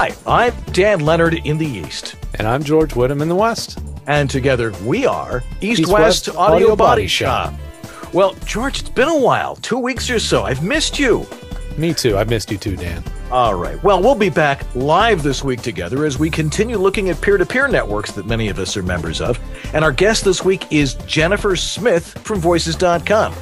Hi, I'm Dan Leonard in the East. And I'm George Whittam in the West. And together we are East-West Audio Body Shop. Well, George, it's been a while, 2 weeks or so. I've missed you. Me too. I've missed you too, Dan. All right. Well, we'll be back live this week together as we continue looking at peer-to-peer networks that many of us are members of. And our guest this week is Jennifer Smith from Voices.com.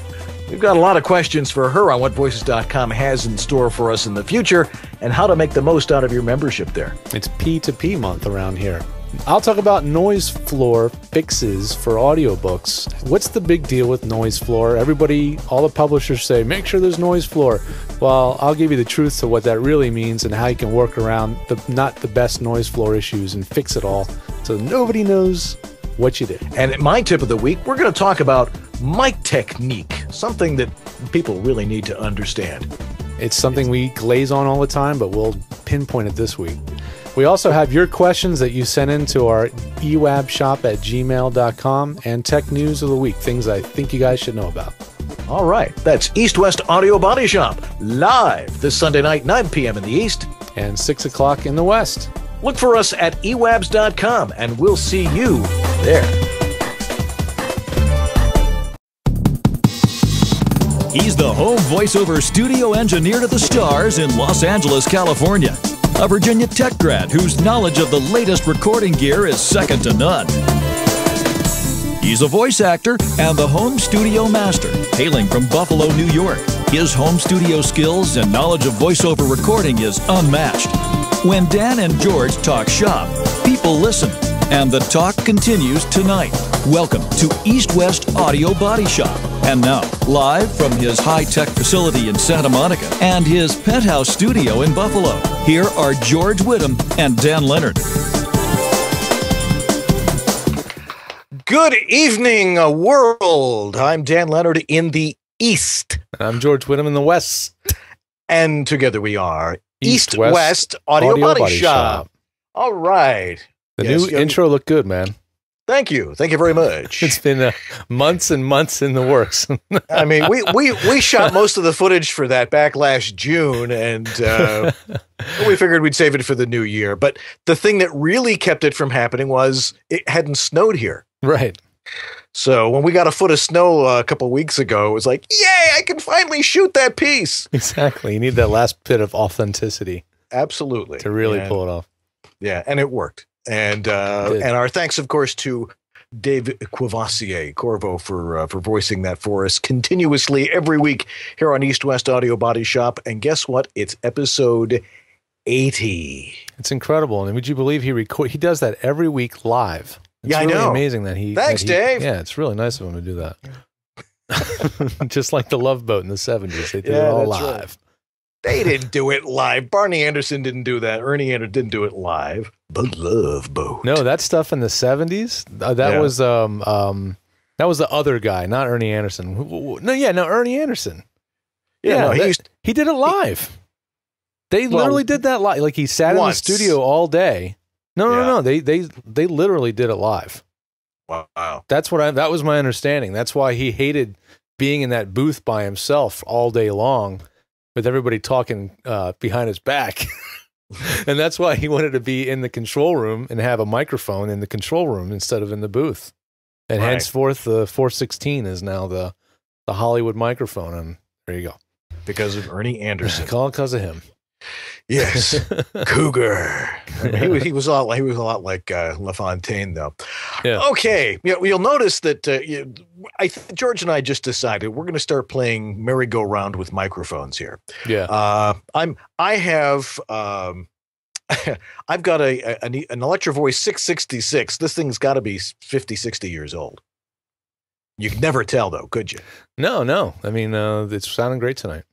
We've got a lot of questions for her on what Voices.com has in store for us in the future and how to make the most out of your membership there. It's P2P month around here. I'll talk about noise floor fixes for audiobooks. What's the big deal with noise floor? Everybody, all the publishers say, make sure there's noise floor. Well, I'll give you the truth to what that really means and how you can work around not the best noise floor issues and fix it all so nobody knows what you did. And my tip of the week, we're going to talk about mic technique, something that people really need to understand. It's something we glaze on all the time, but we'll pinpoint it this week. We also have your questions that you sent into our ewabshop@gmail.com and tech news of the week, things I think you guys should know about. All right. That's East-West Audio Body Shop, live this Sunday night, 9 p.m. in the East. And 6 o'clock in the West. Look for us at ewabs.com, and we'll see you there. He's the home voiceover studio engineer to the stars in Los Angeles, California. A Virginia Tech grad whose knowledge of the latest recording gear is second to none. He's a voice actor and the home studio master, hailing from Buffalo, New York. His home studio skills and knowledge of voiceover recording is unmatched. When Dan and George talk shop, people listen, and the talk continues tonight. Welcome to East-West Audio Body Shop. And now, live from his high-tech facility in Santa Monica and his penthouse studio in Buffalo, here are George Whittam and Dan Leonard. Good evening, world. I'm Dan Leonard in the East. And I'm George Whittam in the West. And together we are East-West Audio Body Shop. All right. The new intro looked good, man. Thank you. Thank you very much. It's been months and months in the works. I mean, we shot most of the footage for that back last June, and we figured we'd save it for the new year. But the thing that really kept it from happening was it hadn't snowed here. Right. So when we got a foot of snow a couple of weeks ago, it was like, yay, I can finally shoot that piece. Exactly. You need that last bit of authenticity. Absolutely. To really pull it off. Yeah, and it worked. And our thanks, of course, to Dave Courvoisier, Corvo, for voicing that for us continuously every week here on East-West Audio Body Shop. And guess what? It's episode 80. It's incredible. And would you believe he does that every week live? It's yeah, really I know. Amazing that he. Thanks, Dave. Yeah, it's really nice of him to do that. Just like the Love Boat in the 70s, they did it all live. Right. They didn't do it live. Barney Anderson didn't do that. Ernie Anderson didn't do it live. The Love Boat. No, that stuff in the 70s. That was the other guy, not Ernie Anderson. Ernie Anderson. Yeah, he did it live. They literally did that live. Like he sat in the studio all day. No. They literally did it live. Wow. That was my understanding. That's why he hated being in that booth by himself all day long, with everybody talking behind his back. And that's why he wanted to be in the control room and have a microphone in the control room instead of in the booth. And henceforth, the 416 is now the Hollywood microphone. And there you go. Because of Ernie Anderson. All because of him. Yes. Cougar. I mean, he was a lot like LaFontaine, though. Yeah. Okay. You'll notice that George and I just decided we're going to start playing merry-go-round with microphones here. Yeah. I've got an Electro Voice 666. This thing's got to be 50, 60 years old. You could never tell, though, could you? No. I mean, it's sounding great tonight.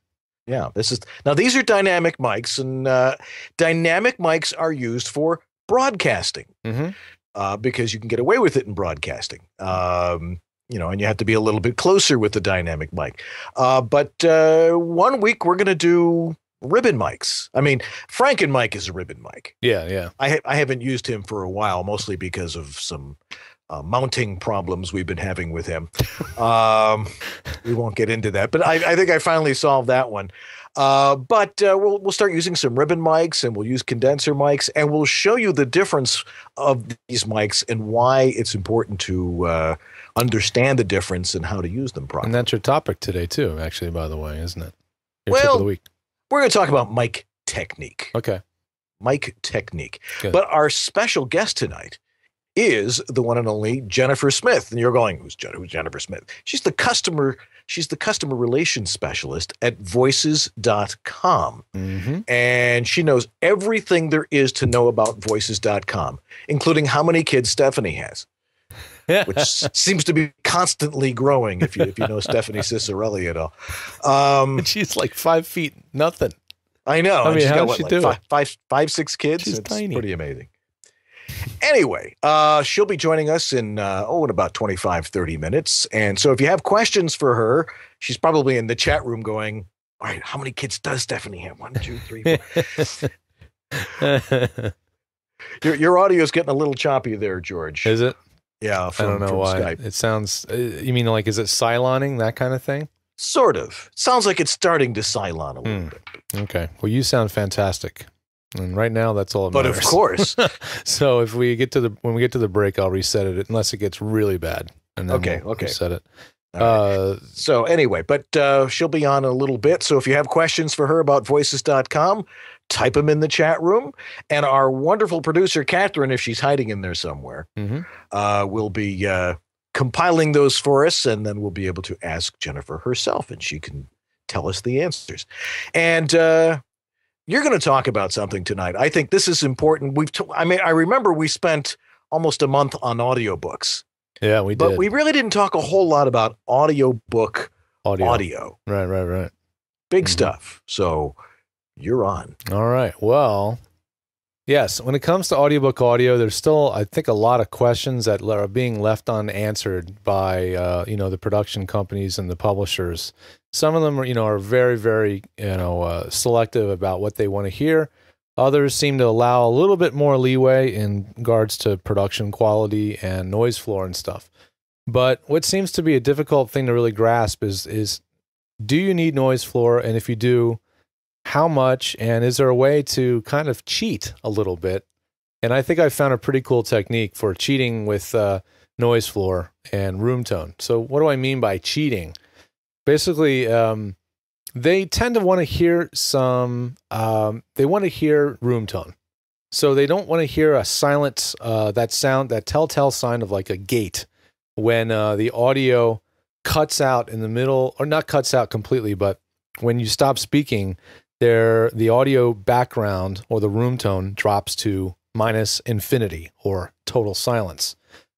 Yeah, these are dynamic mics, and dynamic mics are used for broadcasting because you can get away with it in broadcasting. And you have to be a little bit closer with the dynamic mic. But 1 week we're going to do ribbon mics. I mean, Franken mic is a ribbon mic. Yeah. I haven't used him for a while, mostly because of some mounting problems we've been having with him. We won't get into that, but I think I finally solved that one. But we'll start using some ribbon mics, and we'll use condenser mics, and we'll show you the difference of these mics and why it's important to understand the difference and how to use them properly. And that's your topic today too, actually, by the way, isn't it? Your tip Well, of the week. We're going to talk about mic technique. Okay. Mic technique. Good. But our special guest tonight is the one and only Jennifer Smith. And you're going, who's Jennifer Smith? She's the customer relations specialist at voices.com. Mm-hmm. And she knows everything there is to know about voices.com, including how many kids Stephanie has. Which seems to be constantly growing if you know Stephanie Cicerelli at all. She's like 5 feet, nothing. I know. I mean, she's how got, does she do it? Five, 6 kids. She's it's tiny. Pretty amazing. Anyway, she'll be joining us in about 25, 30 minutes. And so if you have questions for her, she's probably in the chat room going, all right, how many kids does Stephanie have? 1, 2, 3, 4. Your audio is getting a little choppy there, George. Is it? Yeah, I don't know why. Skype. It sounds, you mean like, is it Cyloning, that kind of thing? Sort of. Sounds like it's starting to Cylon a little bit. Okay. Well, you sound fantastic. And right now, that's all that matters. But of course. So if we get to when we get to the break, I'll reset it unless it gets really bad. And then we'll reset it. Right. So anyway, but she'll be on a little bit. So if you have questions for her about voices.com, type them in the chat room. And our wonderful producer, Catherine, if she's hiding in there somewhere, will be compiling those for us. And then we'll be able to ask Jennifer herself, and she can tell us the answers. And you're going to talk about something tonight. I think this is important. I remember we spent almost a month on audiobooks. Yeah, we did. But we really didn't talk a whole lot about audiobook audio. Right. Big stuff. So you're on. All right. Well, yes, when it comes to audiobook audio, there's still, I think, a lot of questions that are being left unanswered by, the production companies and the publishers. Some of them are very, very, selective about what they want to hear. Others seem to allow a little bit more leeway in regards to production quality and noise floor and stuff. But what seems to be a difficult thing to really grasp is do you need noise floor? And if you do, how much? And is there a way to kind of cheat a little bit? And I think I found a pretty cool technique for cheating with noise floor and room tone. So what do I mean by cheating? Basically, they tend to want to hear they want to hear room tone. So they don't want to hear a silence, that telltale sign of like a gate when the audio cuts out in the middle, or not cuts out completely, but when you stop speaking, the audio background or the room tone drops to -infinity or total silence.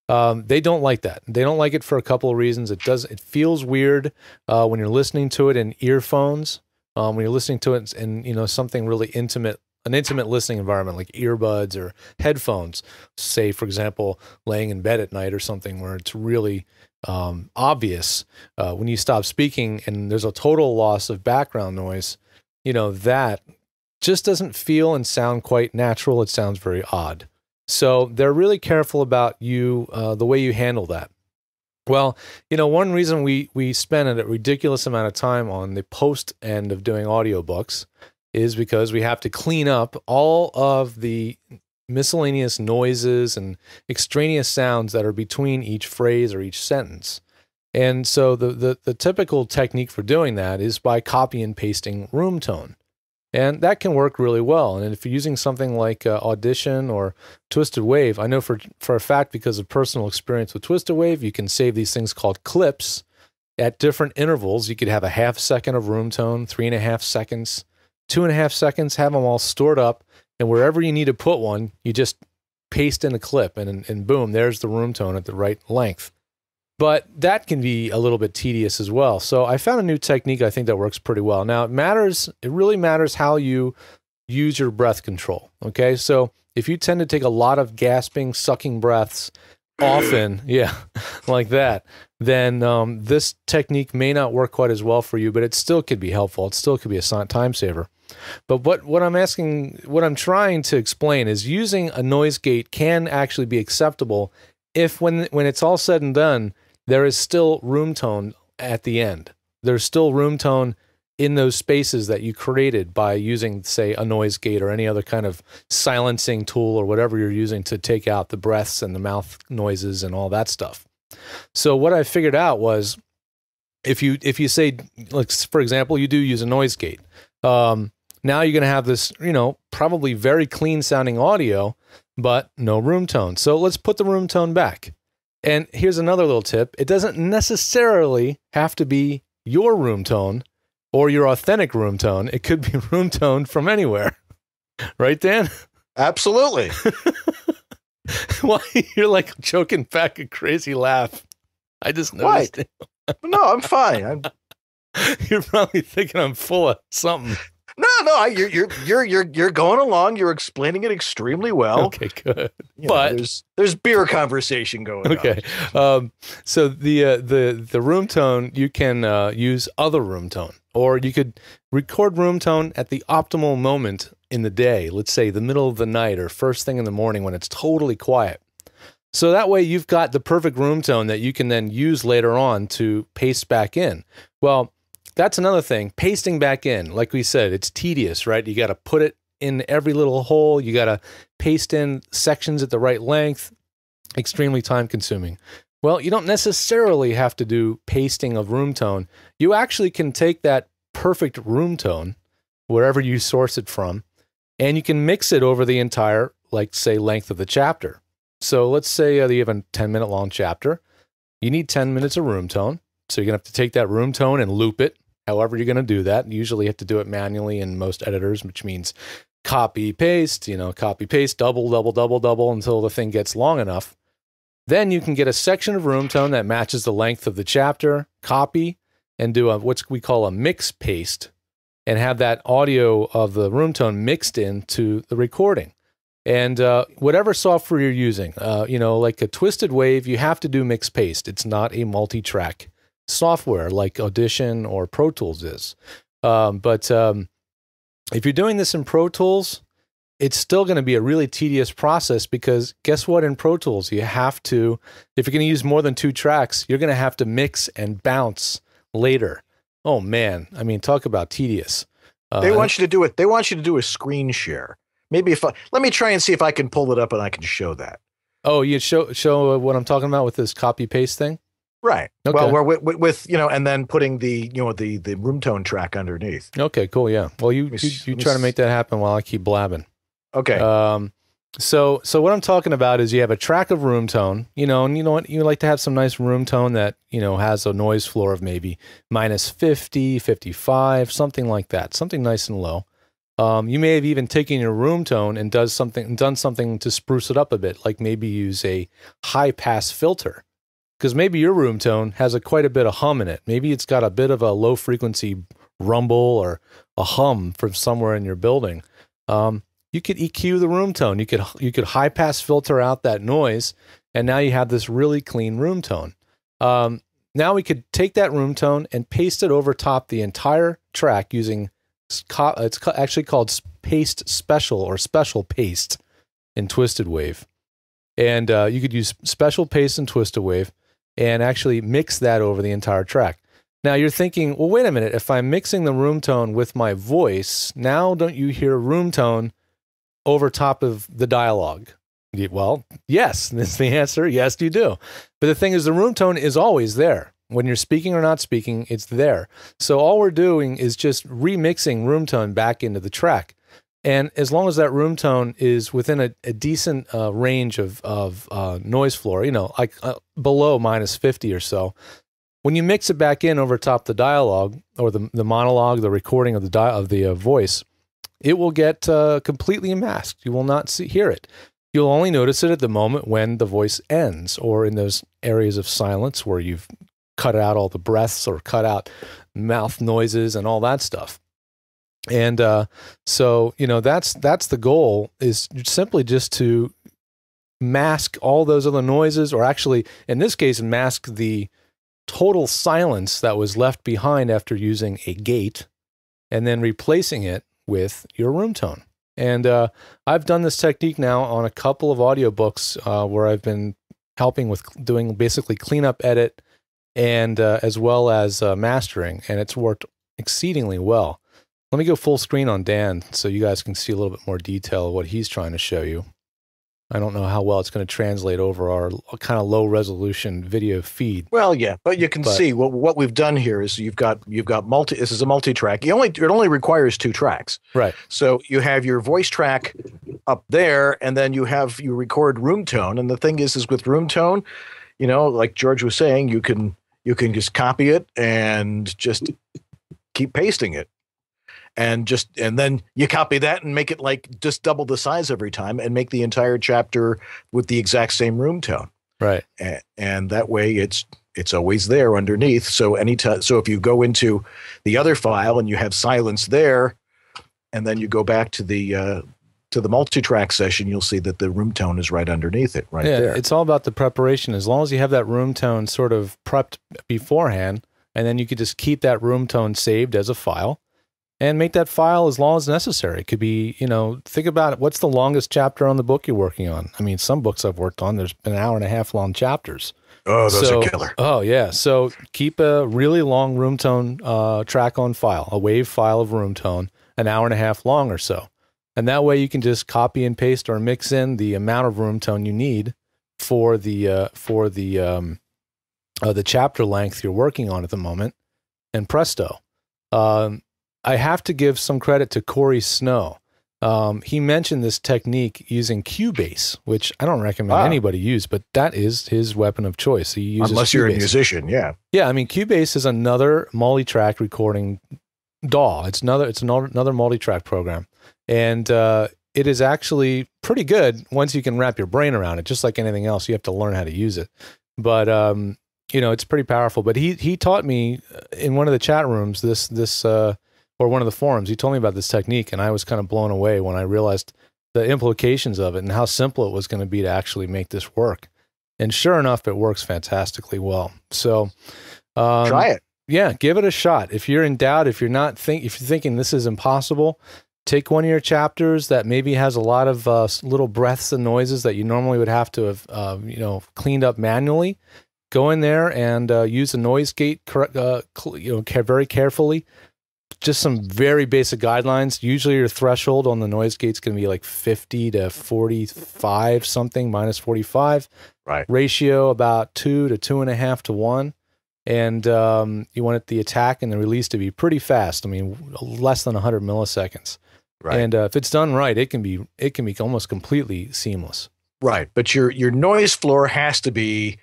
They don't like that. They don't like it for a couple of reasons. It feels weird when you're listening to it in earphones, when you're listening to it in something really intimate, an intimate listening environment like earbuds or headphones. Say, for example, laying in bed at night or something where it's really obvious when you stop speaking and there's a total loss of background noise. That just doesn't feel and sound quite natural. It sounds very odd. So they're really careful about the way you handle that. Well, one reason we spend a ridiculous amount of time on the post end of doing audiobooks is because we have to clean up all of the miscellaneous noises and extraneous sounds that are between each phrase or each sentence. And so the typical technique for doing that is by copy and pasting room tone. And that can work really well. And if you're using something like Audition or Twisted Wave, I know for a fact, because of personal experience with Twisted Wave, you can save these things called clips at different intervals. You could have a ½ second of room tone, 3.5 seconds, 2.5 seconds, have them all stored up. And wherever you need to put one, you just paste in a clip and boom, there's the room tone at the right length. But that can be a little bit tedious as well. So I found a new technique I think that works pretty well. Now it really matters how you use your breath control. Okay, so if you tend to take a lot of gasping, sucking breaths often, like that, then this technique may not work quite as well for you, but it still could be helpful. It still could be a time saver. But what I'm trying to explain is using a noise gate can actually be acceptable if when it's all said and done, there is still room tone at the end. There's still room tone in those spaces that you created by using, say, a noise gate or any other kind of silencing tool or whatever you're using to take out the breaths and the mouth noises and all that stuff. So what I figured out was if you say, like, for example, you do use a noise gate, now you're going to have this, probably very clean sounding audio, but no room tone. So let's put the room tone back. And here's another little tip. It doesn't necessarily have to be your room tone or your authentic room tone. It could be room tone from anywhere. Right, Dan? Absolutely. Why you're like choking back a crazy laugh? I just noticed it. No, I'm fine. You're probably thinking I'm full of something. No, you're going along. You're explaining it extremely well. Okay, good. But there's beer conversation going on. Okay. So the room tone, you can use other room tone, or you could record room tone at the optimal moment in the day. Let's say the middle of the night or first thing in the morning when it's totally quiet. So that way you've got the perfect room tone that you can then use later on to paste back in. Well, that's another thing. Pasting back in, like we said, it's tedious, right? You got to put it in every little hole. You got to paste in sections at the right length. Extremely time consuming. Well, you don't necessarily have to do pasting of room tone. You actually can take that perfect room tone, wherever you source it from, and you can mix it over the entire, like, say, length of the chapter. So let's say you have a 10-minute long chapter. You need 10 minutes of room tone. So you're going to have to take that room tone and loop it. However you're going to do that. Usually you have to do it manually in most editors, which means copy, paste, copy, paste, double, double, double, double until the thing gets long enough. Then you can get a section of room tone that matches the length of the chapter, copy, and do what we call a mix paste, and have that audio of the room tone mixed into the recording. And whatever software you're using, like a Twisted Wave, you have to do mix paste. It's not a multi-track software like Audition or Pro Tools is. But if you're doing this in Pro Tools, it's still going to be a really tedious process because guess what? In Pro Tools, you have to, if you're going to use more than 2 tracks, you're going to have to mix and bounce later. Oh man, I mean, talk about tedious. They want you to do it. They want you to do a screen share. Maybe let me try and see if I can pull it up and I can show that. Oh, you show what I'm talking about with this copy paste thing? Right. Okay. Well, we're with and then putting the the room tone track underneath. Okay, cool. Yeah. Well, you try to make that happen while I keep blabbing. Okay. So what I'm talking about is you have a track of room tone, and you know what, you like to have some nice room tone that, has a noise floor of maybe minus 50, 55, something like that, something nice and low. You may have even taken your room tone and done something to spruce it up a bit, like maybe use a high pass filter. Because maybe your room tone has quite a bit of hum in it. Maybe it's got a bit of a low frequency rumble or a hum from somewhere in your building. You could EQ the room tone. You could high pass filter out that noise, and now you have this really clean room tone. Now we could take that room tone and paste it over top the entire track using it's actually called Paste Special or Special Paste in Twisted Wave. And you could use Special Paste in Twisted Wave and actually mix that over the entire track. Now you're thinking, well, wait a minute, if I'm mixing the room tone with my voice, now don't you hear room tone over top of the dialogue? Well, yes, that's the answer. Yes, you do. But the thing is, the room tone is always there. When you're speaking or not speaking, it's there. So all we're doing is just remixing room tone back into the track. And as long as that room tone is within a decent range of noise floor, like below minus 50 or so, when you mix it back in over top the dialogue or the monologue, the recording of the voice, it will get completely masked. You will not hear it. You'll only notice it at the moment when the voice ends or in those areas of silence where you've cut out all the breaths or cut out mouth noises and all that stuff. And so, that's the goal, is simply just to mask all those other noises, or actually, in this case, mask the total silence that was left behind after using a gate and then replacing it with your room tone. And I've done this technique now on a couple of audiobooks where I've been helping with doing basically cleanup, edit, and as well as mastering, and it's worked exceedingly well. Let me go full screen on Dan so you guys can see a little bit more detail of what he's trying to show you. I don't know how well it's going to translate over our kind of low resolution video feed. Well, yeah, but you can see what we've done here is you've got this is a multi-track. It only requires 2 tracks. Right. So you have your voice track up there, and then you record room tone. And the thing is with room tone, like George was saying, you can just copy it and just keep pasting it. And then you copy that and make it like just double the size every time and make the entire chapter with the exact same room tone. Right. And that way it's always there underneath. So if you go into the other file and you have silence there, and then you go back to the multi-track session, you'll see that the room tone is right underneath it, right there. It's all about the preparation. As long as you have that room tone sort of prepped beforehand, and then you could just keep that room tone saved as a file. And make that file as long as necessary. It could be, think about it. What's the longest chapter on the book you're working on? I mean, some books I've worked on, there's been 1.5 hour long chapters. Oh, those are killer. Oh, yeah. So keep a really long room tone track on file, a WAV file of room tone, 1.5 hour long or so. And that way you can just copy and paste or mix in the amount of room tone you need for the chapter length you're working on at the moment. And presto. I have to give some credit to Corey Snow. He mentioned this technique using Cubase, which I don't recommend anybody use, but that is his weapon of choice. He uses Unless you're a musician, yeah. Yeah, I mean, Cubase is another multi-track recording DAW. It's another multi-track program. And it is actually pretty good once you can wrap your brain around it. Just like anything else, you have to learn how to use it. But, it's pretty powerful. But he taught me in one of the chat rooms or one of the forums, he told me about this technique, and I was kind of blown away when I realized the implications of it and how simple it was going to be to actually make this work. And sure enough, it works fantastically well. So try it. Yeah, give it a shot. If you're in doubt, if you're thinking this is impossible, take one of your chapters that maybe has a lot of little breaths and noises that you normally would have to have cleaned up manually. Go in there and use a noise gate very carefully. Just some very basic guidelines. Usually your threshold on the noise gate's going to be like 50 to 45 something, minus 45. Right. Ratio about 2 to 2.5 to 1. And you want the attack and the release to be pretty fast. I mean, less than 100 milliseconds. Right. And if it's done right, it can be almost completely seamless. Right. But your noise floor has to be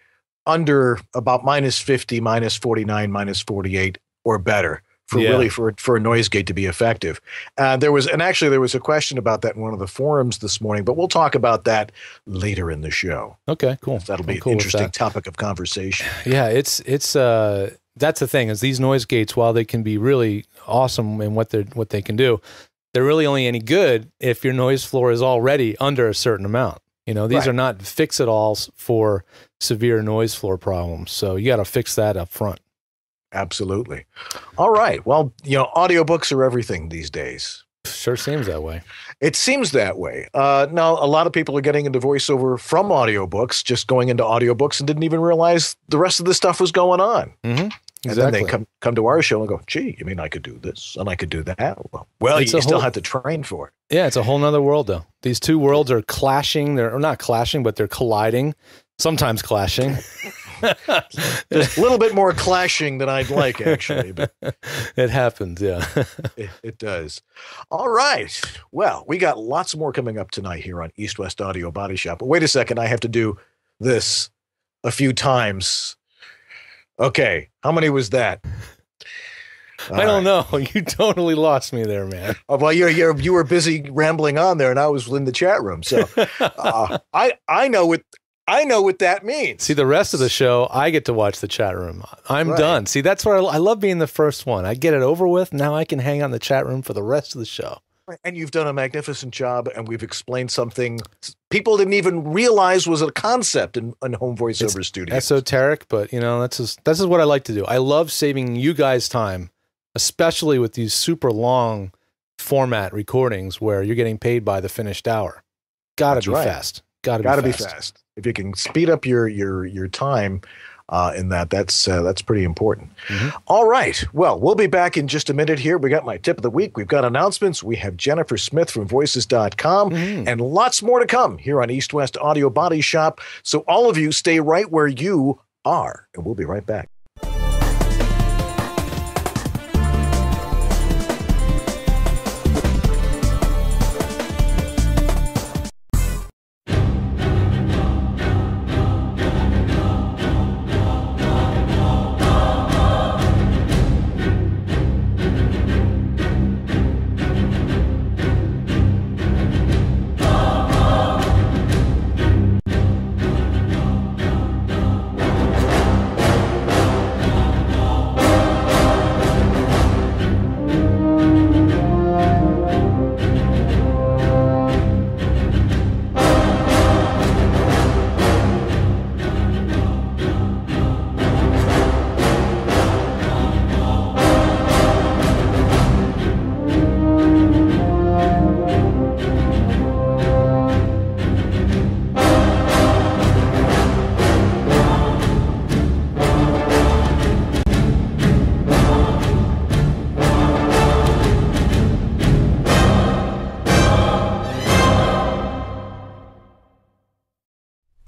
under about minus 50, minus 49, minus 48 or better. For a noise gate to be effective. There was a question about that in one of the forums this morning, but we'll talk about that later in the show. Okay, cool. That'll be an interesting topic of conversation. Yeah, it's that's the thing is these noise gates, while they can be really awesome in what they can do, they're really only any good if your noise floor is already under a certain amount. These are not fix-it-alls for severe noise floor problems. So you got to fix that up front. Absolutely. All right. Well, audiobooks are everything these days. Sure seems that way. It seems that way. Now, a lot of people are getting into voiceover from audiobooks, just going into audiobooks and didn't even realize the rest of the stuff was going on. Mm-hmm. Exactly. And then they come to our show and go, gee, you mean I could do this and I could do that? Well, you still have to train for it. Yeah, it's a whole nother world, though. These two worlds are clashing. They're not clashing, but they're colliding, sometimes clashing. There's a little bit more clashing than I'd like, actually. But it happens, yeah. it does. All right. Well, we got lots more coming up tonight here on East West Audio Body Shop. But wait a second. I have to do this a few times. Okay. How many was that? I don't know. You totally lost me there, man. Well, you were busy rambling on there, and I was in the chat room. So I know what that means. See, the rest of the show, I get to watch the chat room. I'm done. See, that's where I love being the first one. I get it over with. Now I can hang on the chat room for the rest of the show. And you've done a magnificent job, and we've explained something people didn't even realize was a concept in home voiceover studios. Esoteric, but this is what I like to do. I love saving you guys time, especially with these super long format recordings where you're getting paid by the finished hour. Gotta be fast. Gotta be fast. If you can speed up your time, in that. That's pretty important. All right. Well, we'll be back in just a minute here. We got my tip of the week. We've got announcements. We have Jennifer Smith from voices.com and lots more to come here on East West Audio Body Shop. So all of you stay right where you are, and we'll be right back.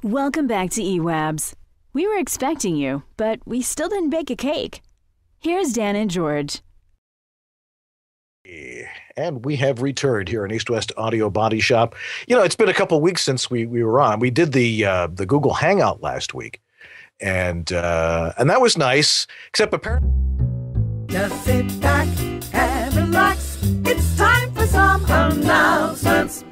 Welcome back to EWABS. We were expecting you, but we still didn't bake a cake. Here's Dan and George. And we have returned here in East West Audio Body Shop. You know, it's been a couple weeks since we were on. We did the Google Hangout last week, and that was nice. Except apparently, just sit back and relax. It's time for some announcements.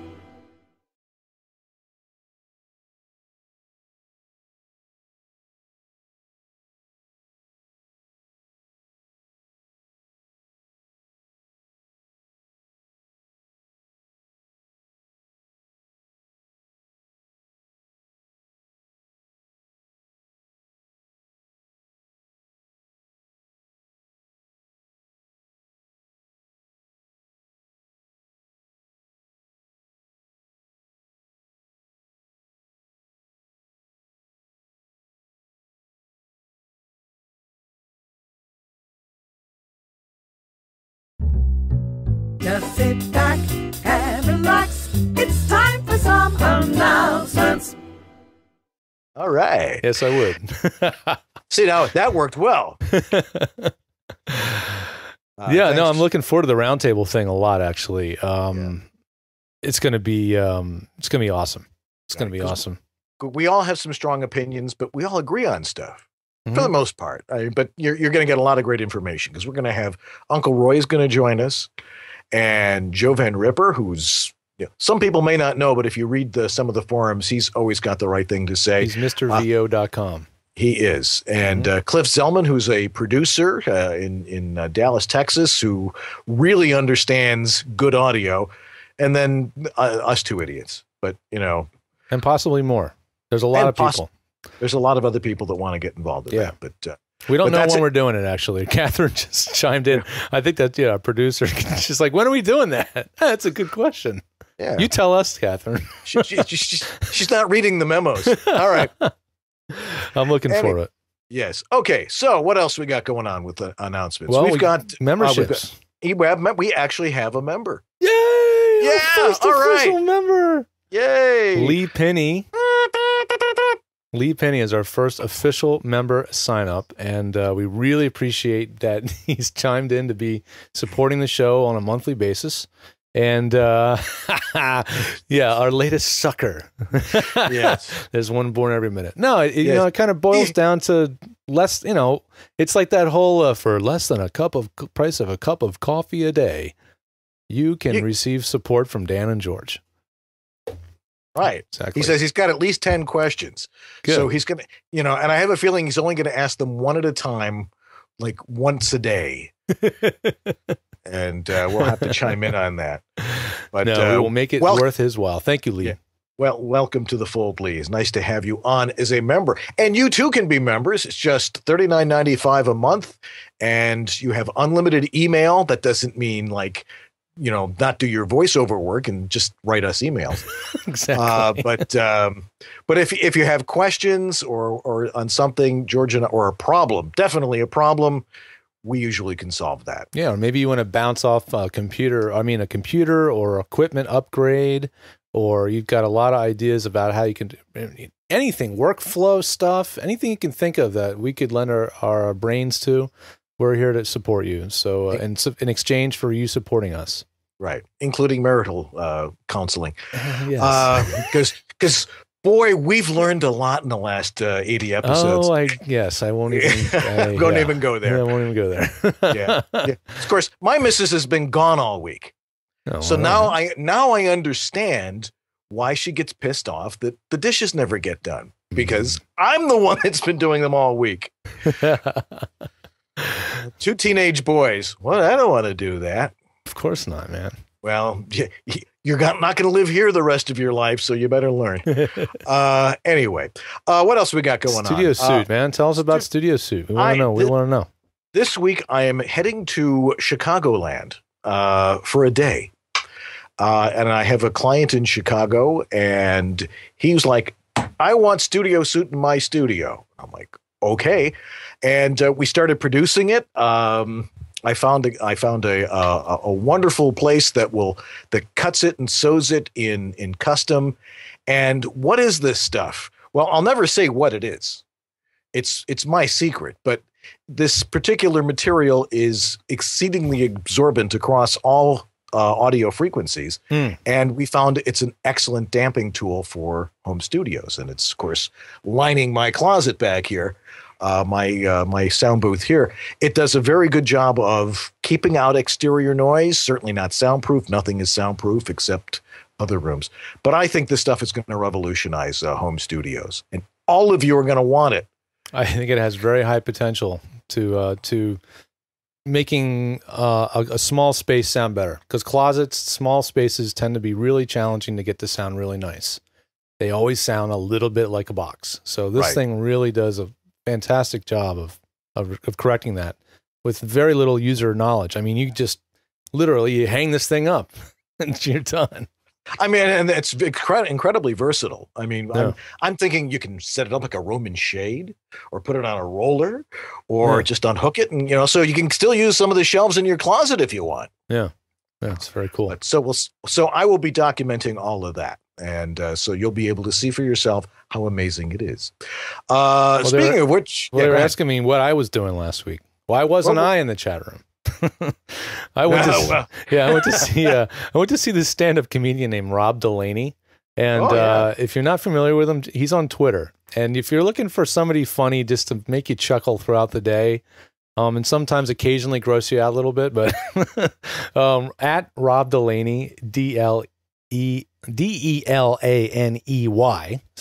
Just sit back and relax. It's time for some announcements. all right. Yes, I would. See, now that worked well. Yeah, no, I'm looking forward to the roundtable thing a lot, actually. It's going to be awesome. It's going to be awesome. We all have some strong opinions, but we all agree on stuff for the most part. But you're going to get a lot of great information because we're going to have Uncle Roy is going to join us, and Joe Van Ripper, who's some people may not know, but if you read some of the forums, he's always got the right thing to say. He's MrVO.com. He is. And Cliff Zellman, who's a producer in Dallas, Texas, who really understands good audio. And then us two idiots. But, and possibly more. There's a lot of people. There's a lot of other people that want to get involved in that. But we don't know when we're doing it, actually. Catherine just chimed in. I think that, a producer, she's like, when are we doing that? That's a good question. Yeah. You tell us, Catherine. She's not reading the memos. All right. I'm looking for it. Yes. Okay. So what else we got going on with the announcements? Well, we've got memberships. EWAB, we actually have a member. Yay! Yeah. First official member. Yay. Lee Penny. Lee Penny is our first official member sign up, and we really appreciate that he's chimed in to be supporting the show on a monthly basis. And yeah, our latest sucker. Yes, there's one born every minute. No, it kind of boils down to less. It's like that whole for less than price of a cup of coffee a day, you can receive support from Dan and George. Right. Exactly. He says he's got at least 10 questions. Good. So he's going to, and I have a feeling he's only going to ask them one at a time, like once a day. And we'll have to chime in on that. But no, we will make it worth his while. Thank you, Lee. Yeah. Well, welcome to the fold, Lee. It's nice to have you on as a member. And you too can be members. It's just $39.95 a month. And you have unlimited email. That doesn't mean like not do your voiceover work and just write us emails. Exactly. But if you have questions or on something, Georgia, or a problem, definitely a problem, we usually can solve that. Yeah, or maybe you want to bounce off a computer or equipment upgrade, or you've got a lot of ideas about how you can do anything, workflow stuff, anything you can think of that we could lend our brains to. We're here to support you. So in exchange for you supporting us. Right. Including marital counseling. Yes. Because boy, we've learned a lot in the last 80 episodes. Oh, I won't even. Don't even go there. Yeah, I won't even go there. yeah. Of course, my missus has been gone all week. Oh, so now I understand why she gets pissed off that the dishes never get done. Because I'm the one that's been doing them all week. 2 teenage boys. Well, I don't want to do that. Of course not, man. Well, you're not going to live here the rest of your life, so you better learn. Anyway, what else we got going on? Studio Suit, man. Tell us about Studio Suit. We want to know. We want to know. This week, I am heading to Chicagoland for a day. And I have a client in Chicago, and he was like, I want Studio Suit in my studio. I'm like, okay. And we started producing it. I found a wonderful place that cuts it and sews it in custom. And what is this stuff? Well, I'll never say what it is. It's my secret, but this particular material is exceedingly absorbent across all audio frequencies. And we found it's an excellent damping tool for home studios. And it's, of course, lining my closet back here. My sound booth here. It does a very good job of keeping out exterior noise. Certainly not soundproof. Nothing is soundproof except other rooms. But I think this stuff is going to revolutionize home studios, and all of you are going to want it. I think it has very high potential to making a small space sound better, because closets, small spaces tend to be really challenging to get to sound really nice. They always sound a little bit like a box. So this thing really does a fantastic job of correcting that with very little user knowledge. I mean, you just literally hang this thing up and you're done. I mean, and it's incredibly versatile. I mean, I'm thinking you can set it up like a Roman shade, or put it on a roller, or just unhook it, and so you can still use some of the shelves in your closet if you want. Yeah, it's very cool. But so I will be documenting all of that. And so you'll be able to see for yourself how amazing it is. Speaking of which, they were asking me what I was doing last week. Why wasn't I in the chat room? I went to see this stand-up comedian named Rob Delaney. And if you're not familiar with him, he's on Twitter. And if you're looking for somebody funny just to make you chuckle throughout the day, and sometimes occasionally gross you out a little bit, but at Rob Delaney, Delaney. That's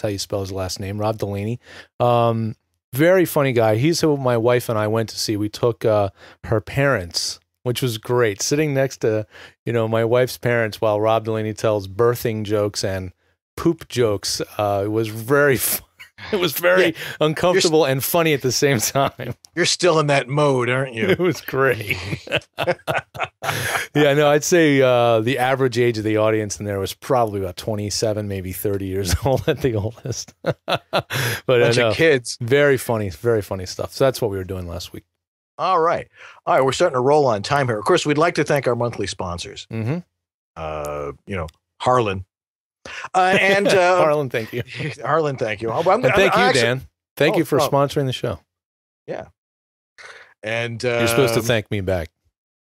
how you spell his last name, Rob Delaney. Very funny guy. He's who my wife and I went to see. We took her parents, which was great. Sitting next to, my wife's parents while Rob Delaney tells birthing jokes and poop jokes. It was very fun. It was very uncomfortable and funny at the same time. You're still in that mode, aren't you? It was great. Yeah, no, I'd say the average age of the audience in there was probably about 27, maybe 30 years old at the oldest. But bunch of kids. Very funny stuff. So that's what we were doing last week. All right. We're starting to roll on time here. Of course, we'd like to thank our monthly sponsors. Harlan. And Harlan, thank you. Harlan, thank you. And thank you, Dan. Thank you for sponsoring the show. Yeah. And you're supposed to thank me back.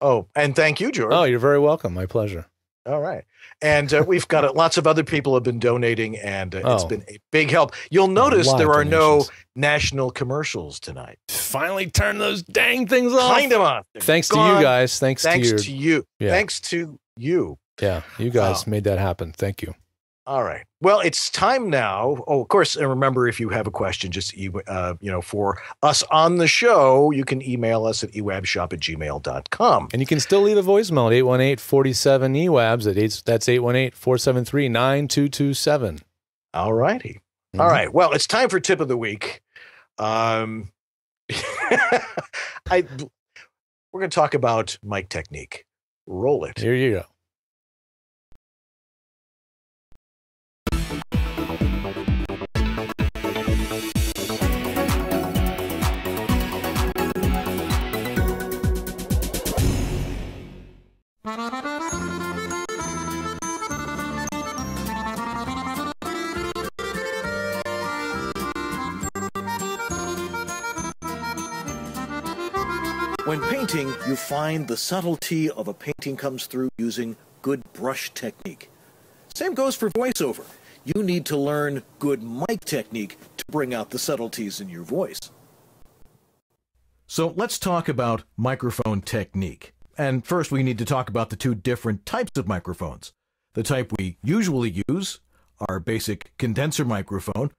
Oh, and thank you, George. Oh, you're very welcome. My pleasure. All right. And we've got lots of other people have been donating, and it's been a big help. You'll notice there are no national commercials tonight. Finally turn those dang things off. Find them off. Thanks to you guys. Thanks to you. Yeah. Thanks to you. Yeah, you guys made that happen. Thank you. All right. Well, it's time now. Oh, of course. And remember, if you have a question, just, for us on the show, you can email us at ewabshop@gmail.com. And you can still leave a voicemail at 818-47-EWABS. That's 818-473-9227. All righty. Mm-hmm. All right. Well, it's time for tip of the week. We're going to talk about mic technique. Roll it. Here you go. When painting, you find the subtlety of a painting comes through using good brush technique. Same goes for voiceover. You need to learn good mic technique to bring out the subtleties in your voice. So let's talk about microphone technique. And first we need to talk about the two different types of microphones. The type we usually use, our basic condenser microphone,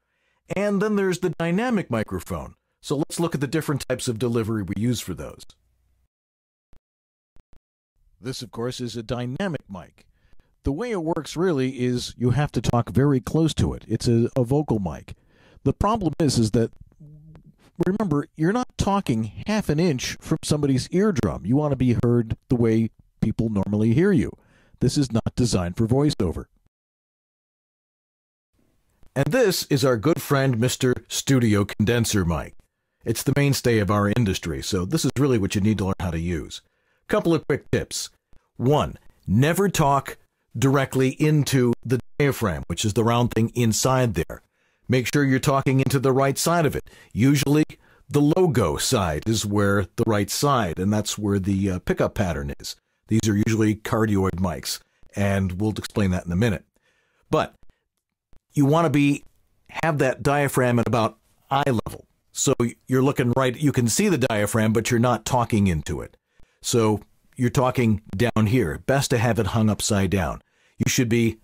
and then there's the dynamic microphone. So let's look at the different types of delivery we use for those. This, of course, is a dynamic mic. The way it works really is you have to talk very close to it. It's a vocal mic. The problem is that, remember, you're not talking half an inch from somebody's eardrum. You want to be heard the way people normally hear you. This is not designed for voiceover. And this is our good friend, Mr. Studio Condenser mic. It's the mainstay of our industry, so this is really what you need to learn how to use. Couple of quick tips. 1. Never talk directly into the diaphragm, which is the round thing inside there. Make sure you're talking into the right side of it. Usually, the logo side is where the right side, and that's where the pickup pattern is. These are usually cardioid mics, and we'll explain that in a minute. But you want to have that diaphragm at about eye level. So you're looking right, you can see the diaphragm, but you're not talking into it. So you're talking down here. Best to have it hung upside down. You should be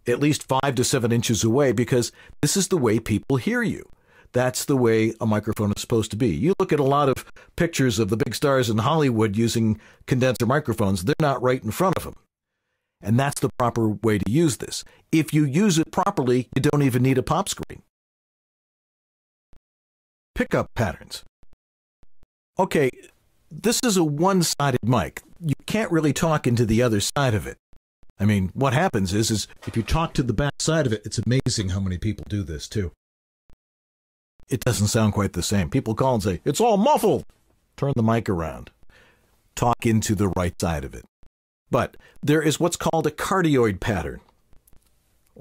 at least 5 to 7 inches away because this is the way people hear you. That's the way a microphone is supposed to be. You look at a lot of pictures of the big stars in Hollywood using condenser microphones, they're not right in front of them. And that's the proper way to use this. If you use it properly, you don't even need a pop screen. Pickup patterns. Okay, this is a one-sided mic. You can't really talk into the other side of it. I mean, what happens is if you talk to the back side of it, it's amazing how many people do this too. It doesn't sound quite the same. People call and say, it's all muffled. Turn the mic around. Talk into the right side of it. But there is what's called a cardioid pattern,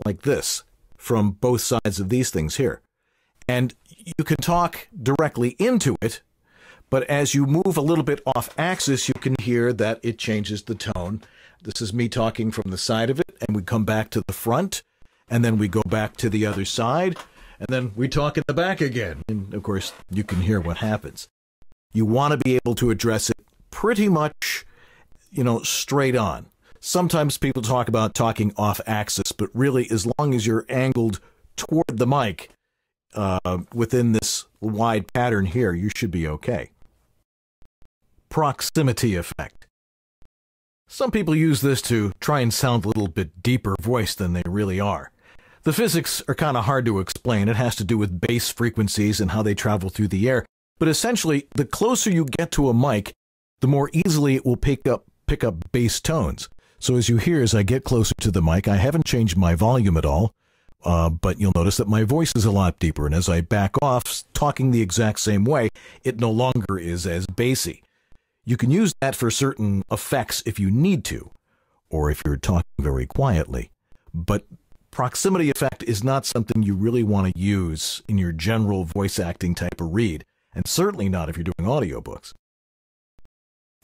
like this, from both sides of these things here. And you can talk directly into it, but as you move a little bit off axis, you can hear that it changes the tone. This is me talking from the side of it, and we come back to the front, and then we go back to the other side, and then we talk in the back again. And, of course, you can hear what happens. You want to be able to address it pretty much, straight on. Sometimes people talk about talking off axis, but really, as long as you're angled toward the mic, within this wide pattern here, you should be okay. Proximity effect. Some people use this to try and sound a little bit deeper voice than they really are. The physics are kind of hard to explain. It has to do with bass frequencies and how they travel through the air. But essentially, the closer you get to a mic, the more easily it will pick up bass tones. So as you hear, as I get closer to the mic, I haven't changed my volume at all. But you'll notice that my voice is a lot deeper, and as I back off, talking the exact same way, it no longer is as bassy. You can use that for certain effects if you need to, or if you're talking very quietly. But proximity effect is not something you really want to use in your general voice acting type of read, and certainly not if you're doing audiobooks.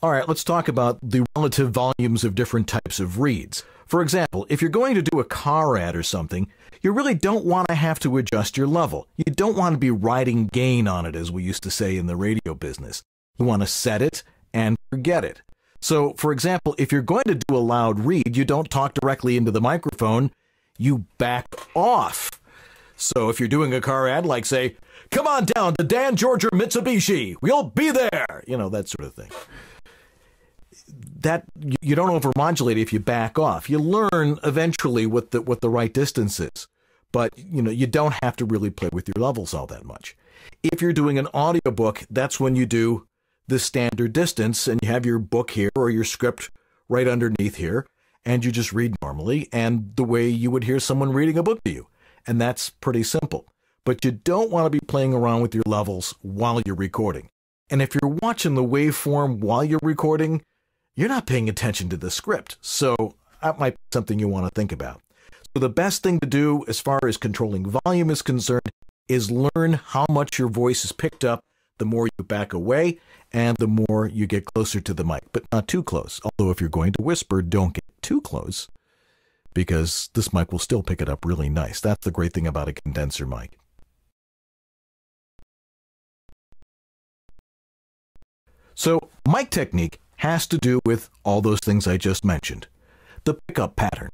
All right, let's talk about the relative volumes of different types of reads. For example, if you're going to do a car ad or something, you really don't want to have to adjust your level. You don't want to be riding gain on it, as we used to say in the radio business. You want to set it and forget it. So, for example, if you're going to do a loud read, you don't talk directly into the microphone, you back off. So if you're doing a car ad, like say, come on down to Dan Georgia Mitsubishi, we'll be there, that sort of thing. That you don't overmodulate if you back off. You learn eventually what the right distance is, but you don't have to really play with your levels all that much. If you're doing an audiobook, that's when you do the standard distance, and you have your book here or your script right underneath here, and you just read normally and the way you would hear someone reading a book to you, and that's pretty simple. But you don't want to be playing around with your levels while you're recording. And if you're watching the waveform while you're recording, you're not paying attention to the script, so that might be something you want to think about. So the best thing to do as far as controlling volume is concerned is learn how much your voice is picked up the more you back away and the more you get closer to the mic, but not too close. Although if you're going to whisper, don't get too close because this mic will still pick it up really nice. That's the great thing about a condenser mic. So mic technique has to do with all those things I just mentioned. The pickup pattern,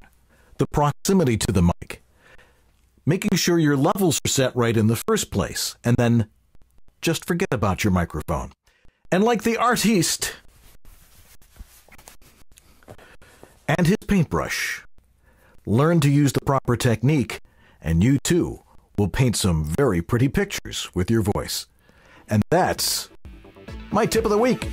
the proximity to the mic, making sure your levels are set right in the first place, and then just forget about your microphone. And like the artiste and his paintbrush, learn to use the proper technique, and you too will paint some very pretty pictures with your voice. And that's my tip of the week.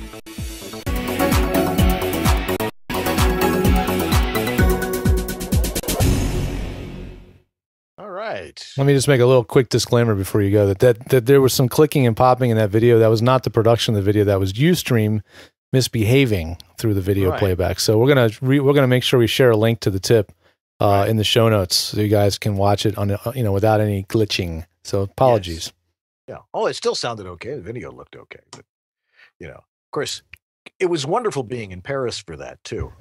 All right. Let me just make a little quick disclaimer before you go that there was some clicking and popping in that video. That was not the production of the video. That was Ustream misbehaving through the video playback. So we're gonna make sure we share a link to the tip in the show notes so you guys can watch it on without any glitching. So apologies. Yes. Yeah. Oh, it still sounded okay. The video looked okay, but of course, it was wonderful being in Paris for that too.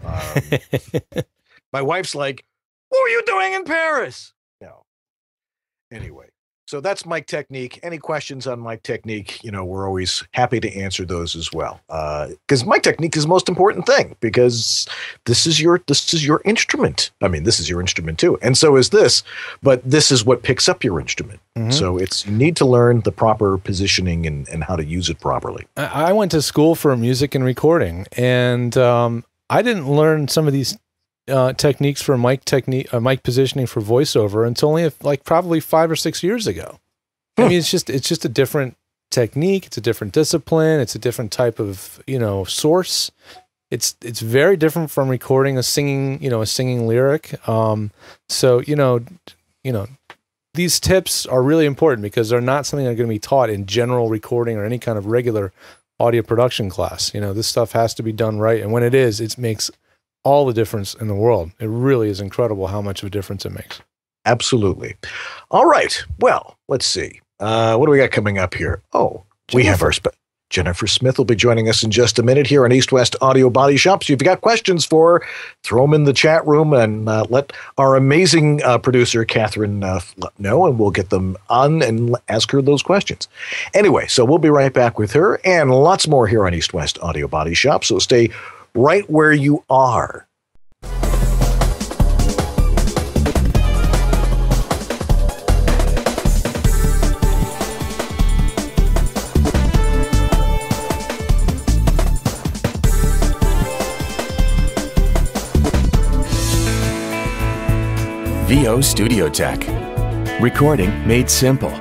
My wife's like, "What were you doing in Paris?" Anyway, so that's mic technique. Any questions on mic technique, we're always happy to answer those as well. Because mic technique is the most important thing, because this is your instrument. I mean, this is your instrument too. And so is this, but this is what picks up your instrument. Mm-hmm. So you need to learn the proper positioning and how to use it properly. I went to school for music and recording, and I didn't learn some of these techniques for mic positioning for voiceover until only probably 5 or 6 years ago. I mean, it's just a different technique. It's a different discipline. It's a different type of source. It's very different from recording a singing lyric. So these tips are really important because they're not something that are going to be taught in general recording or any kind of regular audio production class. This stuff has to be done right, and when it is, it makes all the difference in the world. It really is incredible how much of a difference it makes. Absolutely. All right. Well, let's see. What do we got coming up here? Oh, we have our Jennifer Smith will be joining us in just a minute here on East West Audio Body Shop. So if you've got questions for her, throw them in the chat room and let our amazing producer, Catherine, know, and we'll get them on and ask her those questions. Anyway, so we'll be right back with her and lots more here on East West Audio Body Shop. So stay right where you are. VO Studio Tech. Recording made simple.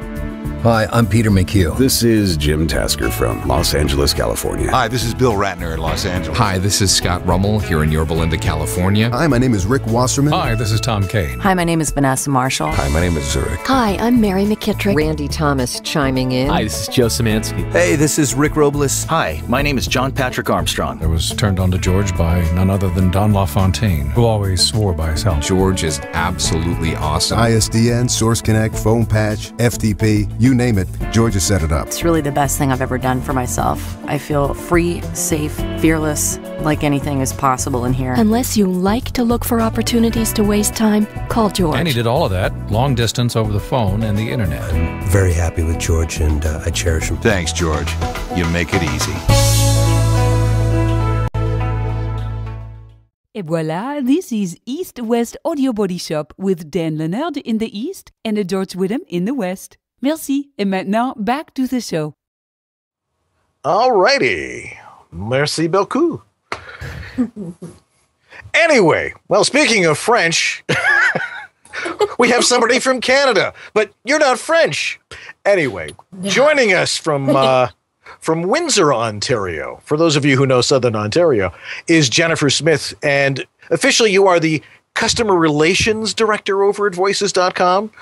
Hi, I'm Peter McHugh. This is Jim Tasker from Los Angeles, California. Hi, this is Bill Ratner in Los Angeles. Hi, this is Scott Rummel here in Yorba Linda, California. Hi, my name is Rick Wasserman. Hi, this is Tom Kane. Hi, my name is Vanessa Marshall. Hi, my name is Zurich. Hi, I'm Mary McKittrick. Randy Thomas chiming in. Hi, this is Joe Szymanski. Hey, this is Rick Robles. Hi, my name is John Patrick Armstrong. I was turned on to George by none other than Don LaFontaine, who always swore by his health. George is absolutely awesome. ISDN, Source Connect, Phone Patch, FTP, you name it, George has set it up. It's really the best thing I've ever done for myself. I feel free, safe, fearless, like anything is possible in here. Unless you like to look for opportunities to waste time, call George. And he did all of that, long distance over the phone and the internet. I'm very happy with George, and I cherish him. Thanks, George. You make it easy. Et voilà, this is East West Audio Body Shop with Dan Leonard in the East and George Whittam in the West. Merci. Et maintenant, back to the show. All righty. Merci beaucoup. Anyway, well, speaking of French, we have somebody from Canada, but you're not French. Anyway, joining us from Windsor, Ontario, for those of you who know Southern Ontario, is Jennifer Smith. And officially, you are the Customer Relations Director over at Voices.com.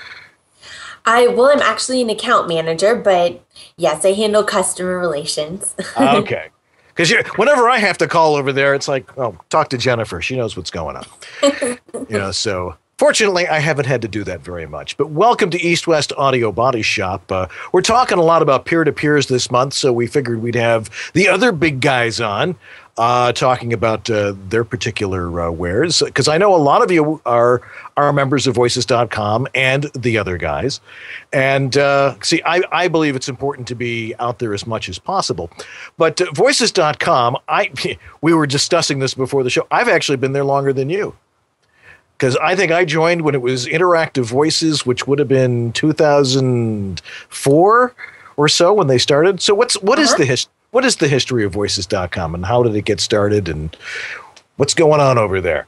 I'm actually an account manager, but yes, I handle customer relations. Okay. Because whenever I have to call over there, it's like, oh, talk to Jennifer. She knows what's going on. So Fortunately, I haven't had to do that very much. But welcome to East West Audio Body Shop. We're talking a lot about peer-to-peers this month, so we figured we'd have the other big guys on talking about their particular wares. Because I know a lot of you are members of Voices.com and the other guys. And see, I believe it's important to be out there as much as possible. But Voices.com, we were discussing this before the show. I've actually been there longer than you. Because I think I joined when it was Interactive Voices, which would have been 2004 or so when they started. So what is the history of Voices.com, and how did it get started, and what's going on over there?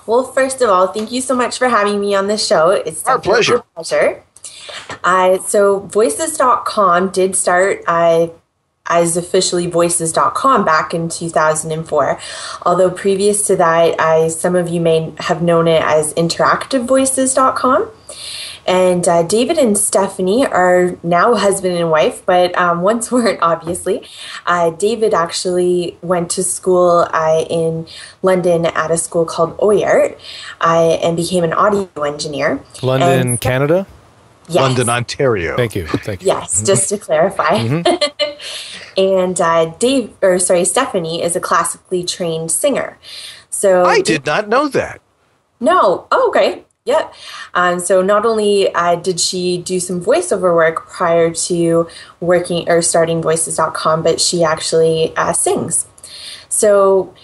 Well, first of all, thank you so much for having me on the show. It's our pleasure. So Voices.com did start as officially Voices.com back in 2004. Although previous to that, some of you may have known it as InteractiveVoices.com. And David and Stephanie are now husband and wife, but once weren't, obviously. David actually went to school in London at a school called OIART and became an audio engineer. London, Canada? Yes. London, Ontario. Thank you. Yes, just to clarify. And Stephanie is a classically trained singer. So I did not know that. No. Oh, okay. Yeah. So not only did she do some voiceover work prior to working or starting Voices.com, but she actually sings. So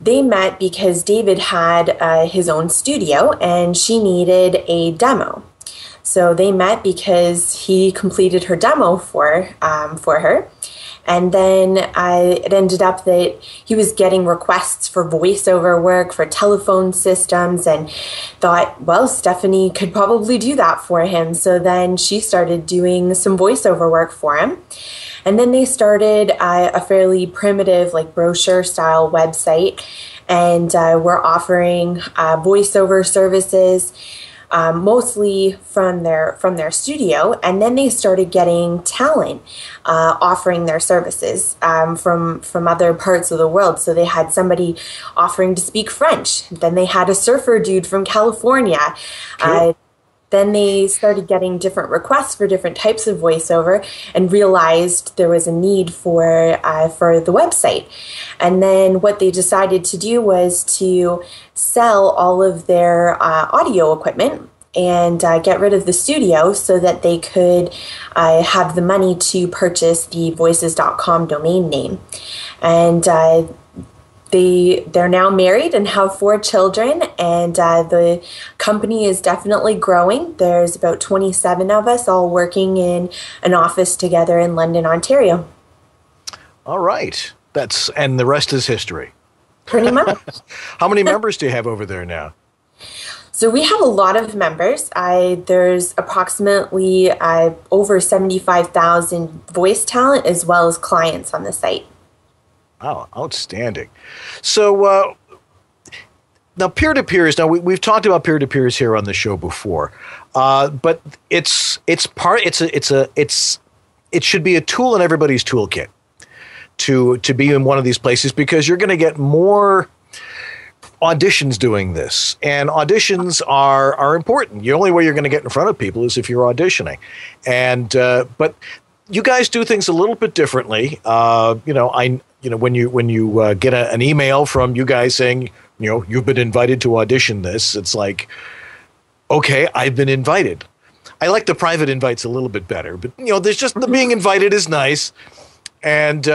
they met because David had his own studio and she needed a demo. So they met because he completed her demo for her. And then it ended up that he was getting requests for voiceover work for telephone systems and thought, well, Stephanie could probably do that for him. So then she started doing some voiceover work for him. And then they started a fairly primitive, like brochure style website. And we're offering voiceover services. Mostly from their studio, and then they started getting talent offering their services from other parts of the world. So they had somebody offering to speak French. Then they had a surfer dude from California. Cool. Then they started getting different requests for different types of voiceover and realized there was a need for the website. And then what they decided to do was to sell all of their audio equipment and get rid of the studio so that they could have the money to purchase the Voices.com domain name. And they're now married and have 4 children, and the company is definitely growing. There's about 27 of us all working in an office together in London, Ontario. All right. And the rest is history. Pretty much. How many members do you have over there now? So we have a lot of members. There's approximately over 75,000 voice talent as well as clients on the site. Oh, outstanding. So now peer-to-peers, we've talked about peer-to-peers here on the show before, but it should be a tool in everybody's toolkit to be in one of these places, because you're going to get more auditions doing this, and auditions are important. The only way you're going to get in front of people is if you're auditioning, and but you guys do things a little bit differently. When you get an email from you guys saying, you've been invited to audition this, it's like, okay, I've been invited. I like the private invites a little bit better, but there's just the being invited is nice. And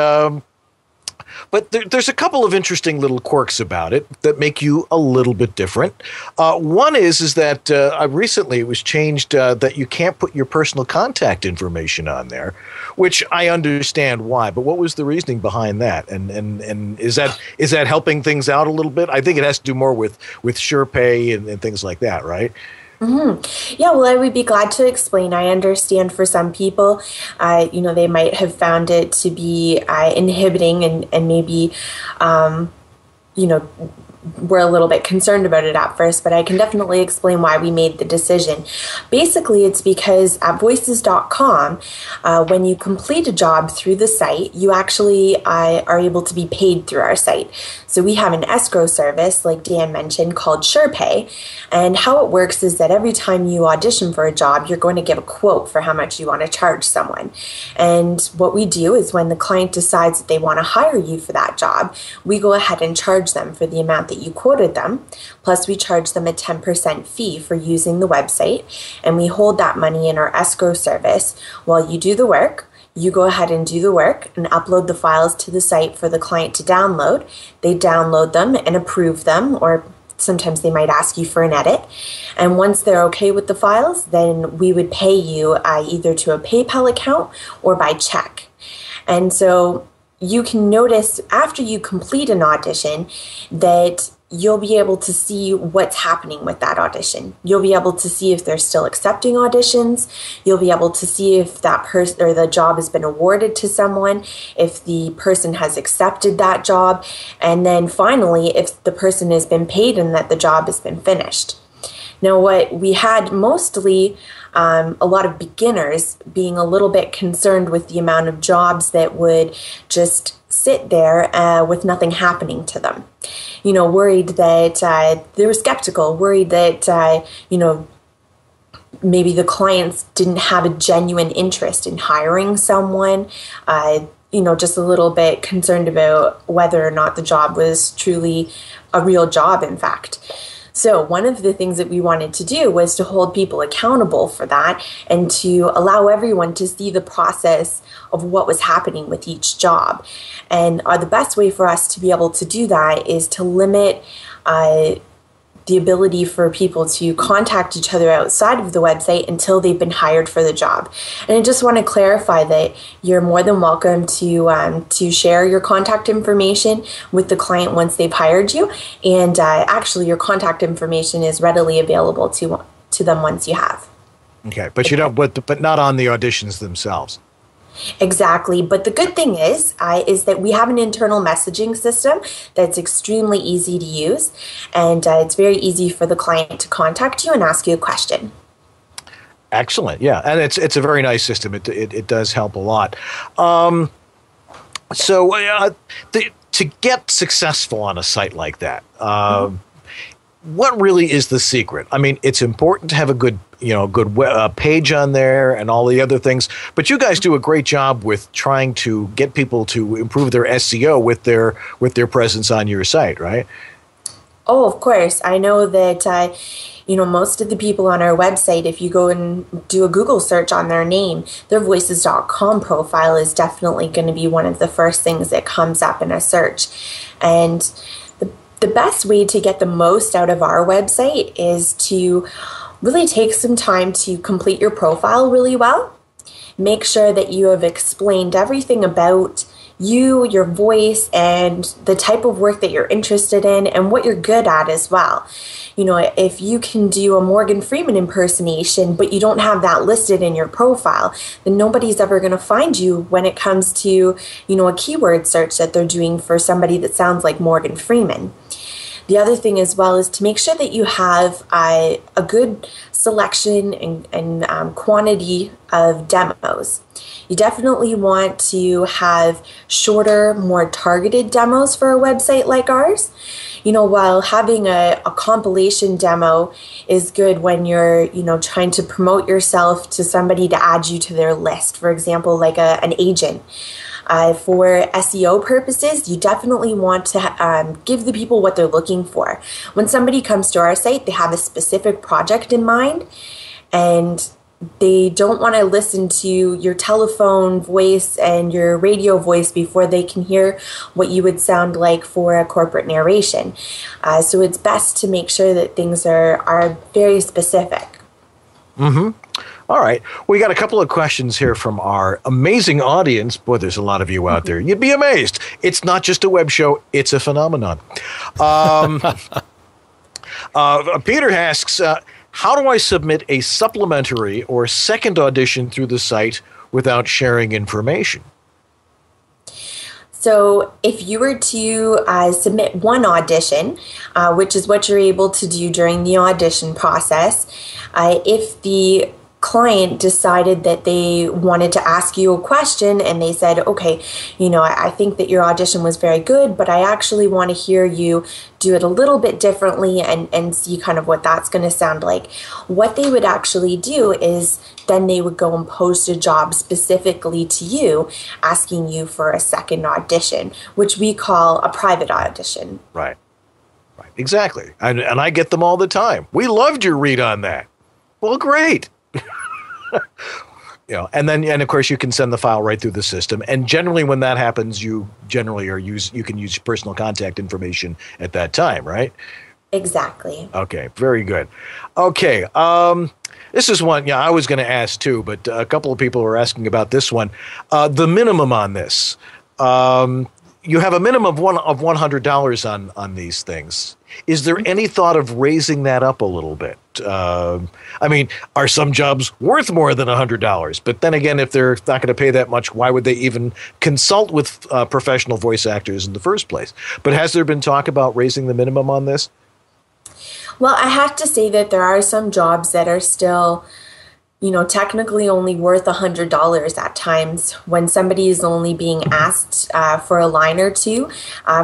but there's a couple of interesting little quirks about it that make you a little bit different. One is that recently it was changed that you can't put your personal contact information on there, which I understand why. But what was the reasoning behind that? And is that helping things out a little bit? I think it has to do more with SurePay and things like that, right? Mm-hmm. Yeah, well, I would be glad to explain. I understand for some people, they might have found it to be inhibiting and maybe, were a little bit concerned about it at first, but I can definitely explain why we made the decision. Basically, it's because at voices.com, when you complete a job through the site, you actually are able to be paid through our site. So we have an escrow service, like Dan mentioned, called SurePay. And how it works is that every time you audition for a job, you're going to give a quote for how much you want to charge someone. And what we do is when the client decides that they want to hire you for that job, we go ahead and charge them for the amount that you quoted them. Plus, we charge them a 10% fee for using the website. And we hold that money in our escrow service while you do the work. You go ahead and do the work and upload the files to the site for the client to download. They download them and approve them, or sometimes they might ask you for an edit. And once they're okay with the files, then we would pay you either to a PayPal account or by check. And so you can notice after you complete an audition that you'll be able to see what's happening with that audition. You'll be able to see if they're still accepting auditions. You'll be able to see if that person or the job has been awarded to someone, if the person has accepted that job, and then finally, if the person has been paid and that the job has been finished. Now, what we had mostly a lot of beginners being a little bit concerned with the amount of jobs that would just sit there with nothing happening to them. You know, worried that they were skeptical, worried that, you know, maybe the clients didn't have a genuine interest in hiring someone, you know, just a little bit concerned about whether or not the job was truly a real job, in fact. So one of the things that we wanted to do was to hold people accountable for that and to allow everyone to see the process of what was happening with each job. And the best way for us to be able to do that is to limit the ability for people to contact each other outside of the website until they've been hired for the job. And I just want to clarify that you're more than welcome to share your contact information with the client once they've hired you. And actually, your contact information is readily available to them once you have. Okay, but you don't, but not on the auditions themselves. Exactly. But the good thing is that we have an internal messaging system that's extremely easy to use. And it's very easy for the client to contact you and ask you a question. Excellent. Yeah. And it's a very nice system. It does help a lot. To get successful on a site like that, what really is the secret? I mean, it's important to have a good page on there and all the other things, but you guys do a great job with trying to get people to improve their SEO with their presence on your site, right? Oh, of course. I know that, most of the people on our website, if you go and do a Google search on their name, their voices.com profile is definitely going to be one of the first things that comes up in a search. And the best way to get the most out of our website is to really take some time to complete your profile really well. Make sure that you have explained everything about you, your voice, and the type of work that you're interested in and what you're good at as well. You know, if you can do a Morgan Freeman impersonation, but you don't have that listed in your profile, then nobody's ever going to find you when it comes to, a keyword search that they're doing for somebody that sounds like Morgan Freeman. The other thing as well is to make sure that you have a good selection and quantity of demos. You definitely want to have shorter, more targeted demos for a website like ours. While having a compilation demo is good when you're, trying to promote yourself to somebody to add you to their list, for example, like an agent. For SEO purposes, you definitely want to give the people what they're looking for. When somebody comes to our site, they have a specific project in mind, and they don't want to listen to your telephone voice and your radio voice before they can hear what you would sound like for a corporate narration. So it's best to make sure that things are very specific. Mm-hmm. All right. We got a couple of questions here from our amazing audience. Boy, there's a lot of you out there. You'd be amazed. It's not just a web show. It's a phenomenon. Peter asks, how do I submit a supplementary or second audition through the site without sharing information? So if you were to submit one audition, which is what you're able to do during the audition process, if the client decided that they wanted to ask you a question and they said, okay, I think that your audition was very good, but I actually want to hear you do it a little bit differently and see kind of what that's going to sound like. What they would actually do is then they would go and post a job specifically to you, asking you for a second audition, which we call a private audition. Right. Exactly. And I get them all the time. We loved your read on that. Well, great. And of course you can send the file right through the system. And generally when that happens, you can use personal contact information at that time, right? Exactly. Okay, very good. Okay, this is one I was going to ask too, but a couple of people were asking about this one. The minimum on this. You have a minimum of $100 on these things. Is there any thought of raising that up a little bit? I mean, are some jobs worth more than $100? But then again, if they're not going to pay that much, why would they even consult with professional voice actors in the first place? But has there been talk about raising the minimum on this? Well, I have to say that there are some jobs that are still, technically only worth $100 at times when somebody is only being asked for a line or two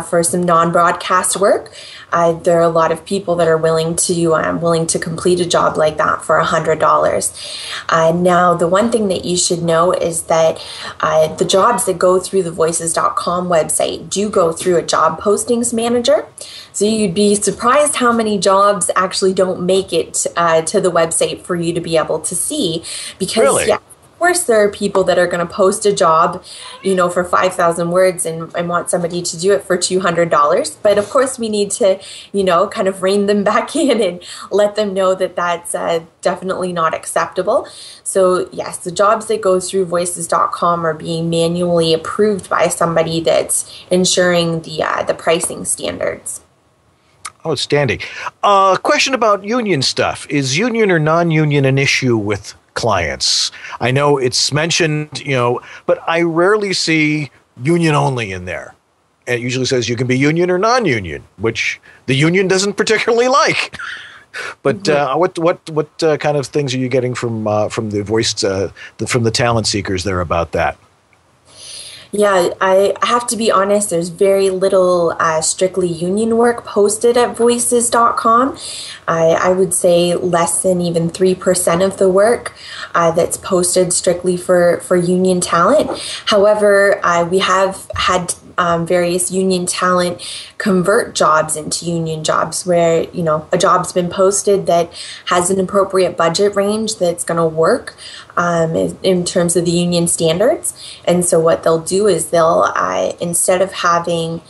for some non-broadcast work. There are a lot of people that are willing to complete a job like that for $100. Now, the one thing that you should know is that the jobs that go through the voices.com website do go through a job postings manager. So you'd be surprised how many jobs actually don't make it to the website for you to be able to see. Because, really? Of course, there are people that are going to post a job, for 5,000 words and want somebody to do it for $200. But of course, we need to, kind of rein them back in and let them know that that's definitely not acceptable. So yes, the jobs that go through voices.com are being manually approved by somebody that's ensuring the pricing standards. Outstanding. Question about union stuff. Is union or non-union an issue with clients? I know it's mentioned, but I rarely see union only in there. It usually says you can be union or non-union, which the union doesn't particularly like. But what kind of things are you getting from the voice from the talent seekers there about that? Yeah, I have to be honest, there's very little strictly union work posted at voices.com. I would say less than even 3% of the work that's posted strictly for union talent. However, we have had various union talent convert jobs into union jobs where, a job's been posted that has an appropriate budget range that's going to work in terms of the union standards. And so what they'll do is they'll, instead of having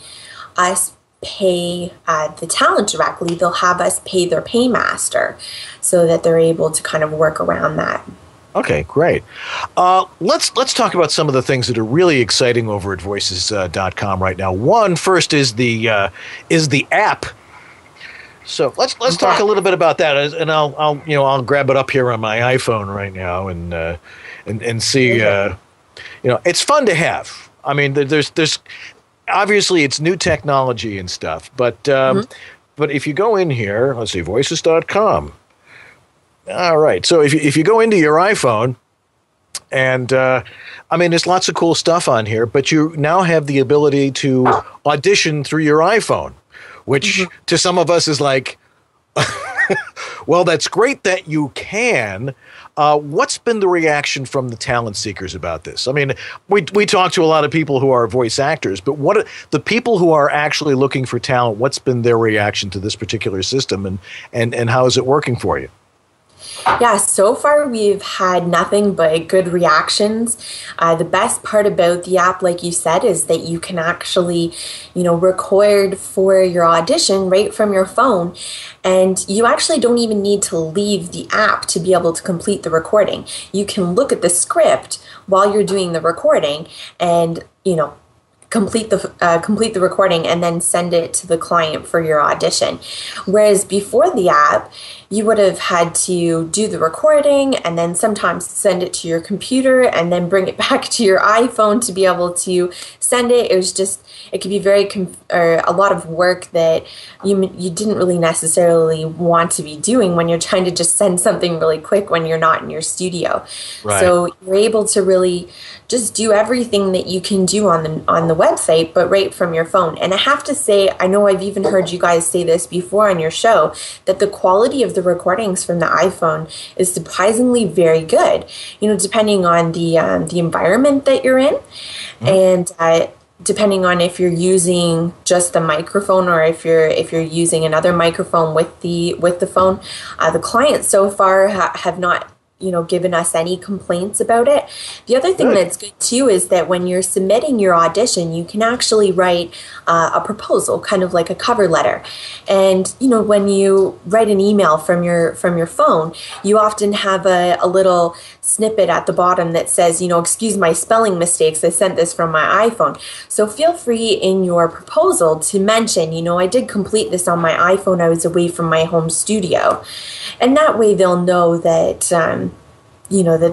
us pay the talent directly, they'll have us pay their paymaster so that they're able to kind of work around that. Okay, great. Let's talk about some of the things that are really exciting over at voices.com right now. One first is the app. So let's talk a little bit about that, and I'll grab it up here on my iPhone right now and see. It's fun to have. I mean, there's obviously it's new technology and stuff, but if you go in here, let's see, voices.com. All right. So if you go into your iPhone, and there's lots of cool stuff on here, but you now have the ability to audition through your iPhone, which to some of us is like, well, that's great that you can. What's been the reaction from the talent seekers about this? I mean, we talk to a lot of people who are voice actors, but what the people who are actually looking for talent, what's been their reaction to this particular system, and how is it working for you? Yeah, so far we've had nothing but good reactions. The best part about the app, like you said, is that you can actually, record for your audition right from your phone. And you actually don't even need to leave the app to be able to complete the recording. You can look at the script while you're doing the recording and, complete the recording and then send it to the client for your audition. Whereas before the app, you would have had to do the recording and then sometimes send it to your computer and then bring it back to your iPhone to be able to send it. It could be a lot of work that you didn't really necessarily want to be doing when you're trying to just send something really quick when you're not in your studio. Right. So you're able to really just do everything that you can do on the website, but right from your phone. And I have to say, I know I've even heard you guys say this before on your show, that the quality of the recordings from the iPhone is surprisingly very good. Depending on the environment that you're in, and depending on if you're using just the microphone or if you're using another microphone with the phone. The clients so far have not given us any complaints about it. The other thing that's good too is that when you're submitting your audition, you can actually write a proposal, kind of like a cover letter. And when you write an email from your phone, you often have a little snippet at the bottom that says, excuse my spelling mistakes, I sent this from my iPhone. So feel free in your proposal to mention, I did complete this on my iPhone, I was away from my home studio. And that way they'll know that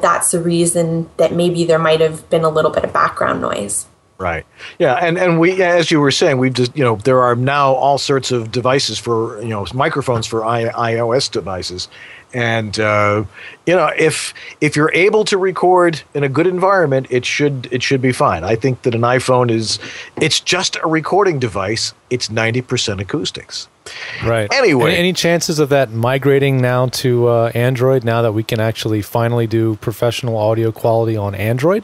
that's the reason that maybe there might have been a little bit of background noise. Right. Yeah. And we, as you were saying, we've just, there are now all sorts of devices for, microphones for iOS devices. And, if you're able to record in a good environment, it should be fine. I think that an iPhone it's just a recording device. It's 90% acoustics. Right. Anyway. Any chances of that migrating now to Android, now that we can actually finally do professional audio quality on Android?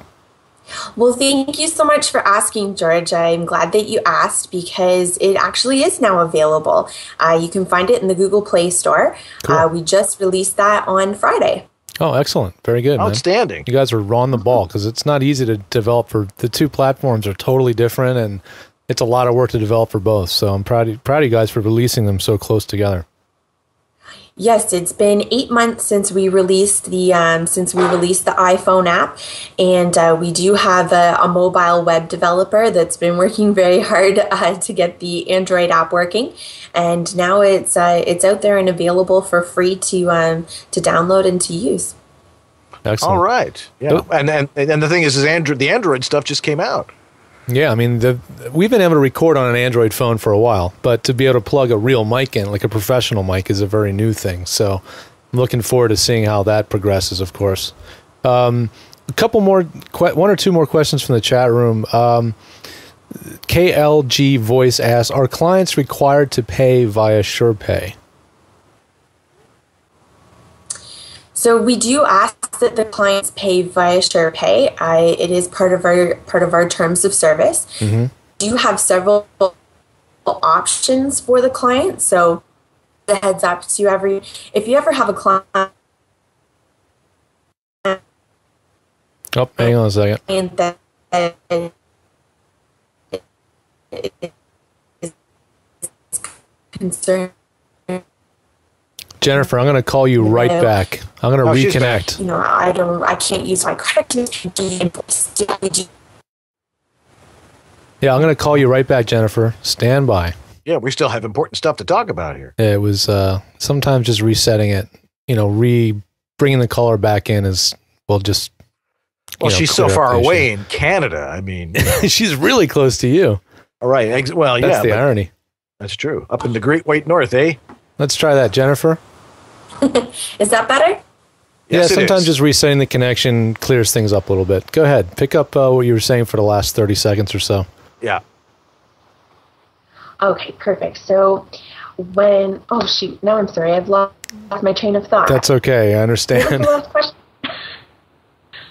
Well, thank you so much for asking, George. I'm glad that you asked because it actually is now available. You can find it in the Google Play Store. Cool. We just released that on Friday. Oh, excellent. Very good, Outstanding. Man. You guys are on the ball because it's not easy to develop for the two platforms are totally different and it's a lot of work to develop for both. So I'm proud of you guys for releasing them so close together. Yes, it's been 8 months since we released the iPhone app, and we do have a mobile web developer that's been working very hard to get the Android app working, and now it's out there and available for free to download and to use. Excellent. All right, yeah, and the thing is the Android stuff just came out. Yeah, I mean, we've been able to record on an Android phone for a while, but to be able to plug a real mic in, like a professional mic, is a very new thing. So I'm looking forward to seeing how that progresses, of course. A couple more, one or two more questions from the chat room. KLG Voice asks, are clients required to pay via SurePay? So we do ask that the clients pay via SurePay. It is part of our terms of service. Mm-hmm. We do have several options for the client. So the heads up to if you ever have a client. Oh, hang on a second. That is concerned. Jennifer, I'm going to call you right back. I'm going to reconnect. I can't use my credit card. Yeah, I'm going to call you right back, Jennifer. Stand by. Yeah, we still have important stuff to talk about here. It was sometimes just resetting it, bringing the caller back in is, just. Well, she's so far away in Canada. I mean, she's really close to you. All right. Well, yeah. That's the irony. That's true. Up in the Great White North, eh? Let's try that, Jennifer. Is that better? Yeah, sometimes just resetting the connection clears things up a little bit. Go ahead. Pick up what you were saying for the last 30 seconds or so. Yeah. Okay, perfect. So oh shoot, now I'm sorry. I've lost my train of thought. That's okay. I understand. What was the last question?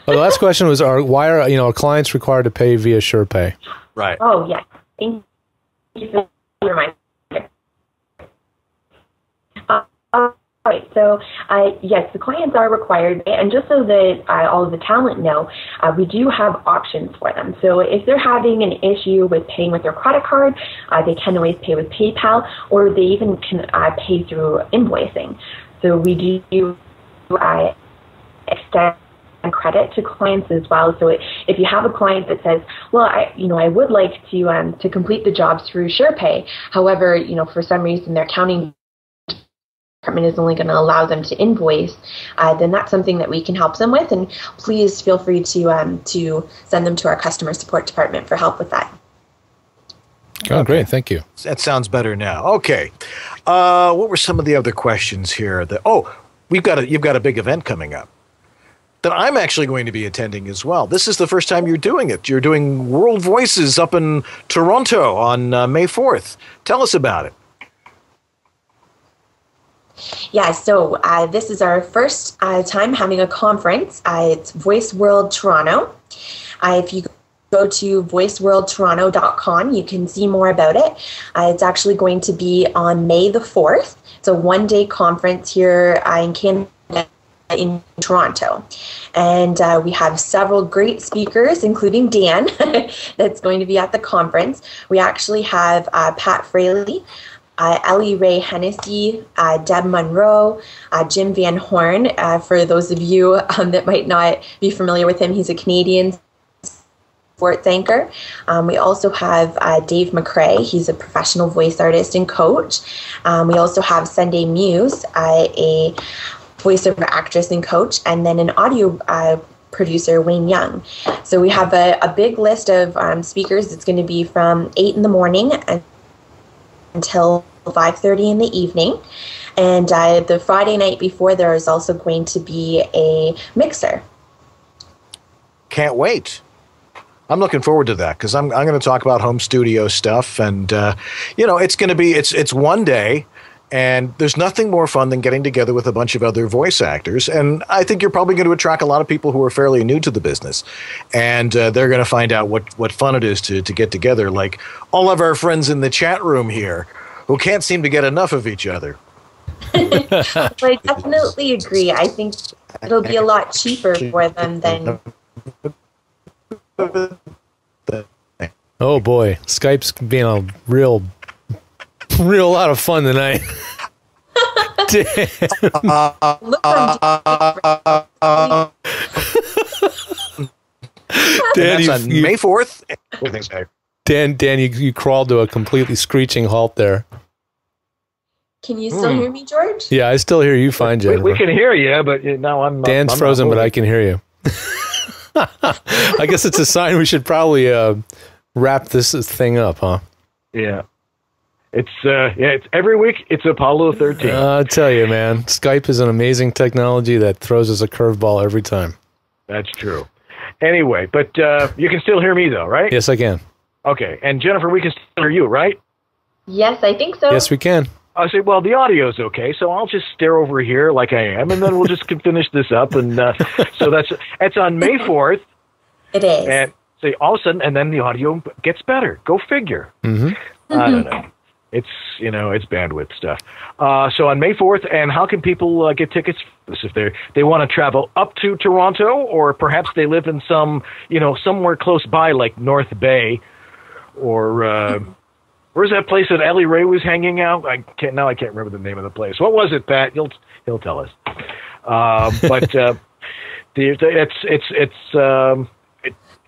Well, the last question was, why are clients required to pay via SurePay? Right. Oh, yeah. Thank you for the reminder. All right, so yes, the clients are required, and just so that all of the talent know, we do have options for them. So if they're having an issue with paying with their credit card, they can always pay with PayPal, or they even can pay through invoicing. So we do extend credit to clients as well. So if you have a client that says, well, I would like to complete the job through SurePay. However, for some reason their accounting department is only going to allow them to invoice, then that's something that we can help them with. And please feel free to send them to our customer support department for help with that. Oh, great. Thank you. That sounds better now. Okay. What were some of the other questions here? You've got a big event coming up that I'm actually going to be attending as well. This is the first time you're doing it. You're doing World Voices up in Toronto on May 4th. Tell us about it. Yeah, so this is our first time having a conference. It's Voice World Toronto. If you go to voiceworldtoronto.com, you can see more about it. It's actually going to be on May the 4th. It's a one-day conference here in Canada, in Toronto. And we have several great speakers, including Dan, that's going to be at the conference. We actually have Pat Fraley, Ellie Ray Hennessy, Deb Monroe, Jim Van Horn. For those of you that might not be familiar with him, he's a Canadian sports anchor. We also have Dave McCrae. He's a professional voice artist and coach. We also have Sunday Muse, a voiceover actress and coach, and then an audio producer, Wayne Young. So we have a big list of speakers. It's going to be from 8 in the morning until 5:30 in the evening. And the Friday night before, there is also going to be a mixer. Can't wait. I'm looking forward to that because I'm going to talk about home studio stuff. And, it's going to be, it's one day. And there's nothing more fun than getting together with a bunch of other voice actors. And I think you're probably going to attract a lot of people who are fairly new to the business. And they're going to find out what fun it is to get together, like all of our friends in the chat room here who can't seem to get enough of each other. I definitely agree. I think it'll be a lot cheaper for them than... Oh, boy. Skype's being a real lot of fun tonight. Dan, on May 4th. Dan, you crawled to a completely screeching halt there. Can you still hear me, George? Yeah, I still hear you fine, Jennifer. We can hear you, but now I'm... Dan's frozen, but I can hear you. I guess it's a sign we should probably wrap this thing up, huh? Yeah. It's every week. It's Apollo 13. I tell you, man, Skype is an amazing technology that throws us a curveball every time. That's true. Anyway, but you can still hear me, though, right? Yes, I can. Okay, and Jennifer, we can still hear you, right? Yes, I think so. Yes, we can. I say, well, the audio's okay, so I'll just stare over here like I am, and then we'll just finish this up. And so it's on May 4th. It is. And say all of a sudden, and then the audio gets better. Go figure. Mm-hmm. I don't know. It's bandwidth stuff. So on May 4th, and how can people get tickets for this if they want to travel up to Toronto, or perhaps they live in somewhere close by like North Bay, or where's that place that Ellie Ray was hanging out? I can't remember the name of the place. What was it, Pat? He'll tell us. But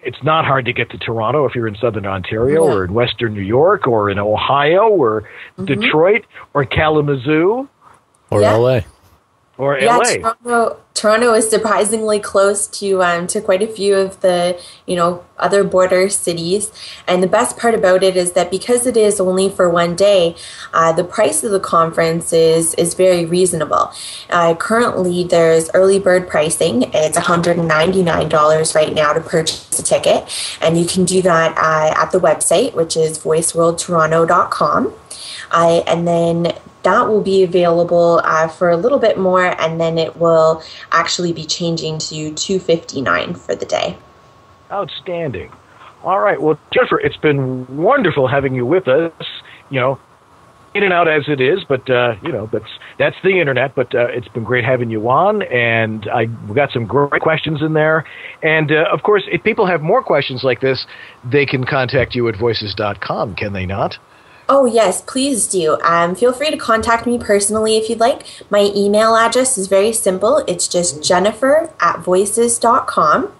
it's not hard to get to Toronto if you're in Southern Ontario or in Western New York or in Ohio or Detroit or Kalamazoo or LA. Or LA. Toronto is surprisingly close to quite a few of the other border cities, and the best part about it is that because it is only for one day, the price of the conference is very reasonable. Currently, there's early bird pricing. It's $199 right now to purchase a ticket, and you can do that at the website, which is voiceworldtoronto.com, and then that will be available for a little bit more, and then it will actually be changing to $259 for the day. Outstanding. All right. Well, Jennifer, it's been wonderful having you with us. In and out as it is, but that's the internet. But it's been great having you on, and we got some great questions in there. And of course, if people have more questions like this, they can contact you at voices.com. Can they not? Oh, yes, please do. Feel free to contact me personally if you'd like. My email address is very simple. It's just jennifer@voices.com.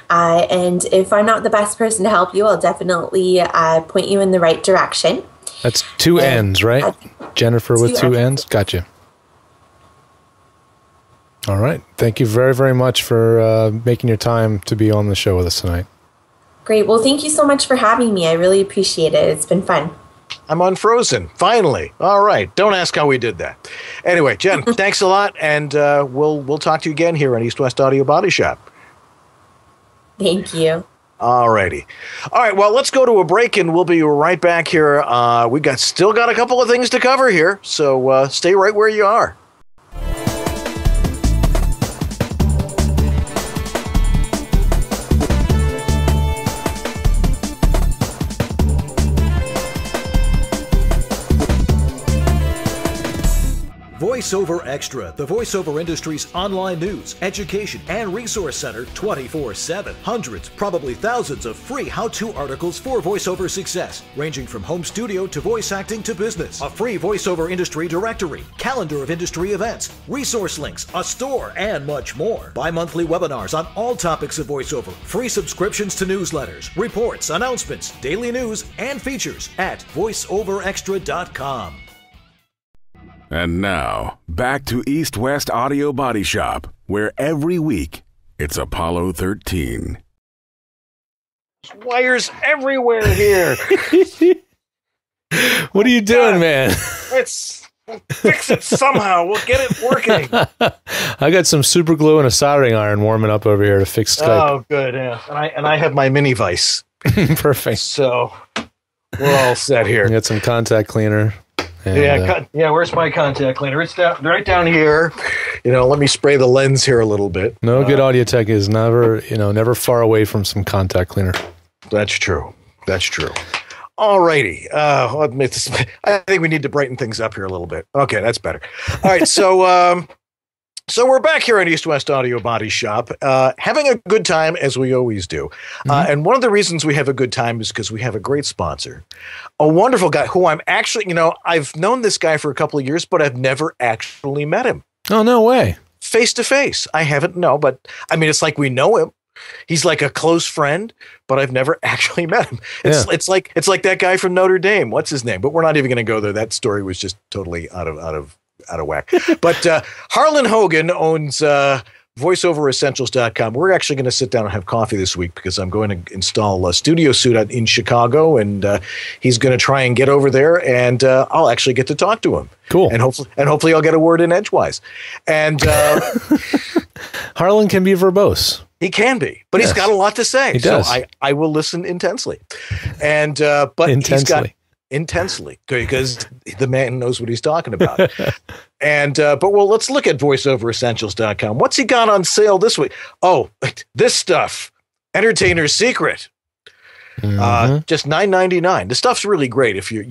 And if I'm not the best person to help you, I'll definitely point you in the right direction. That's two N's, right? Jennifer with two N's? Gotcha. All right. Thank you very, very much for making your time to be on the show with us tonight. Great. Well, thank you so much for having me. I really appreciate it. It's been fun. I'm unfrozen, finally. All right. Don't ask how we did that. Anyway, Jen, thanks a lot, and we'll talk to you again here on East West Audio Body Shop. Thank you. All righty. All right, well, let's go to a break, and we'll be right back here. We've still got a couple of things to cover here, so stay right where you are. VoiceOver Extra, the voiceover industry's online news, education, and resource center 24/7. Hundreds, probably thousands of free how-to articles for voiceover success, ranging from home studio to voice acting to business. A free voiceover industry directory, calendar of industry events, resource links, a store, and much more. Bi-monthly webinars on all topics of voiceover, free subscriptions to newsletters, reports, announcements, daily news, and features at voiceoverextra.com. And now, back to East West Audio Body Shop, where every week it's Apollo 13. There's wires everywhere here. What are you doing, man? We'll fix it somehow. We'll get it working. I got some super glue and a soldering iron warming up over here to fix Skype. Oh, good. Yeah, and I have my mini vise. Perfect. So we're all set here. I got some contact cleaner. And, where's my contact cleaner? It's right down here. Let me spray the lens here a little bit. No good audio tech is never far away from some contact cleaner. That's true. All righty. I think we need to brighten things up here a little bit. Okay, that's better. All right, so we're back here on East West Audio Body Shop, having a good time as we always do. And one of the reasons we have a good time is because we have a great sponsor, a wonderful guy who I'm actually, I've known this guy for a couple of years, but I've never actually met him. Oh, no way. Face to face. I haven't, but I mean, it's like we know him. He's like a close friend, but I've never actually met him. It's like that guy from Notre Dame. What's his name? But we're not even going to go there. That story was just totally out of whack. But Harlan Hogan owns voiceoveressentials.com. We're actually going to sit down and have coffee this week because I'm going to install a studio suite in Chicago, and he's going to try and get over there, and I'll actually get to talk to him. Cool. And hopefully I'll get a word in edgewise. And Harlan can be verbose. He can be, but he's got a lot to say. He does. So I will listen intensely. And but he's got intensely because the man knows what he's talking about. And but let's look at voiceoveressentials.com. What's he got on sale this week? Oh, this stuff, Entertainer's Secret. Just $9.99. The stuff's really great if your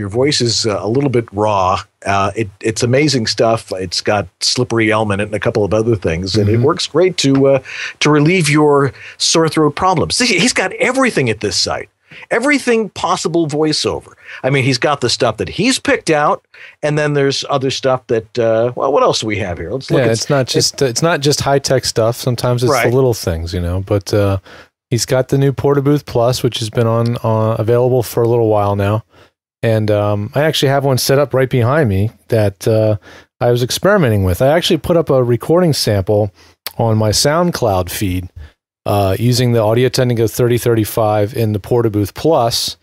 voice is a little bit raw. It's amazing stuff. It's got Slippery Elm in it and a couple of other things, and it works great to relieve your sore throat problems. See, he's got everything at this site. Everything possible voiceover. I mean, he's got the stuff that he's picked out, and then there's other stuff that. What else do we have here? Let's look. Yeah, it's not just high tech stuff. Sometimes it's the little things, But he's got the new Portabooth Plus, which has been available for a little while now, and I actually have one set up right behind me that I was experimenting with. I actually put up a recording sample on my SoundCloud feed. Using the Audio Technica 3035 in the Portabooth Plus,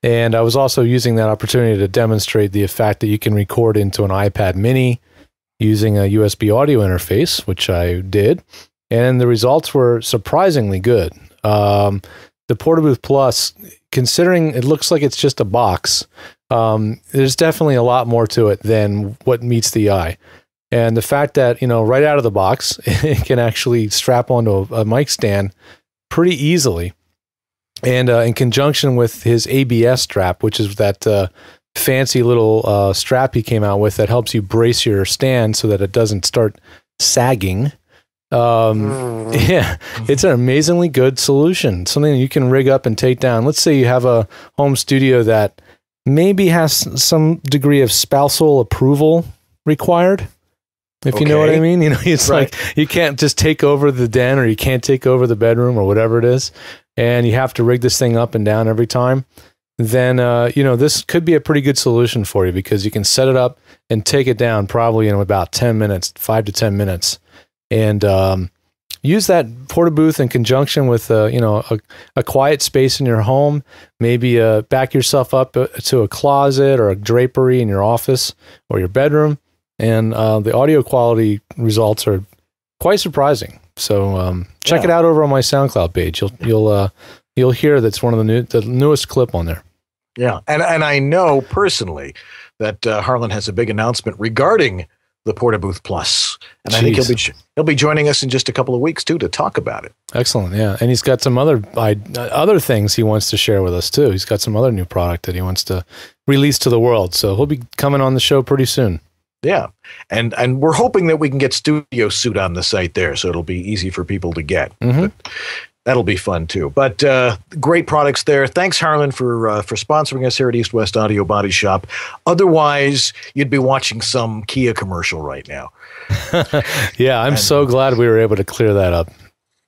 and I was also using that opportunity to demonstrate the fact that you can record into an iPad mini using a USB audio interface, which I did, and the results were surprisingly good. The Portabooth Plus, considering it looks like it's just a box, there's definitely a lot more to it than what meets the eye. And the fact that, right out of the box, it can actually strap onto a mic stand pretty easily. And in conjunction with his ABS strap, which is that fancy little strap he came out with that helps you brace your stand so that it doesn't start sagging, Yeah, it's an amazingly good solution. Something you can rig up and take down. Let's say you have a home studio that maybe has some degree of spousal approval required. If you know what I mean, you know, it's like you can't just take over the den or you can't take over the bedroom or whatever it is, and you have to rig this thing up and down every time. Then, you know, this could be a pretty good solution for you because you can set it up and take it down probably in about 10 minutes, 5 to 10 minutes. And use that porta booth in conjunction with, you know, a quiet space in your home. Maybe back yourself up to a closet or a drapery in your office or your bedroom. And the audio quality results are quite surprising. So check it out over on my SoundCloud page. You'll hear that's one of the newest clip on there. Yeah, and I know personally that Harlan has a big announcement regarding the Porta Booth Plus, and I think he'll be joining us in just a couple of weeks too to talk about it. Excellent, yeah, and he's got some other things he wants to share with us too. He's got some other new product that he wants to release to the world, so he'll be coming on the show pretty soon. Yeah, and we're hoping that we can get Studio Suit on the site there, so it'll be easy for people to get. But that'll be fun too. But great products there. Thanks, Harlan, for sponsoring us here at East West Audio Body Shop. Otherwise, you'd be watching some Kia commercial right now. Yeah, I'm so glad we were able to clear that up.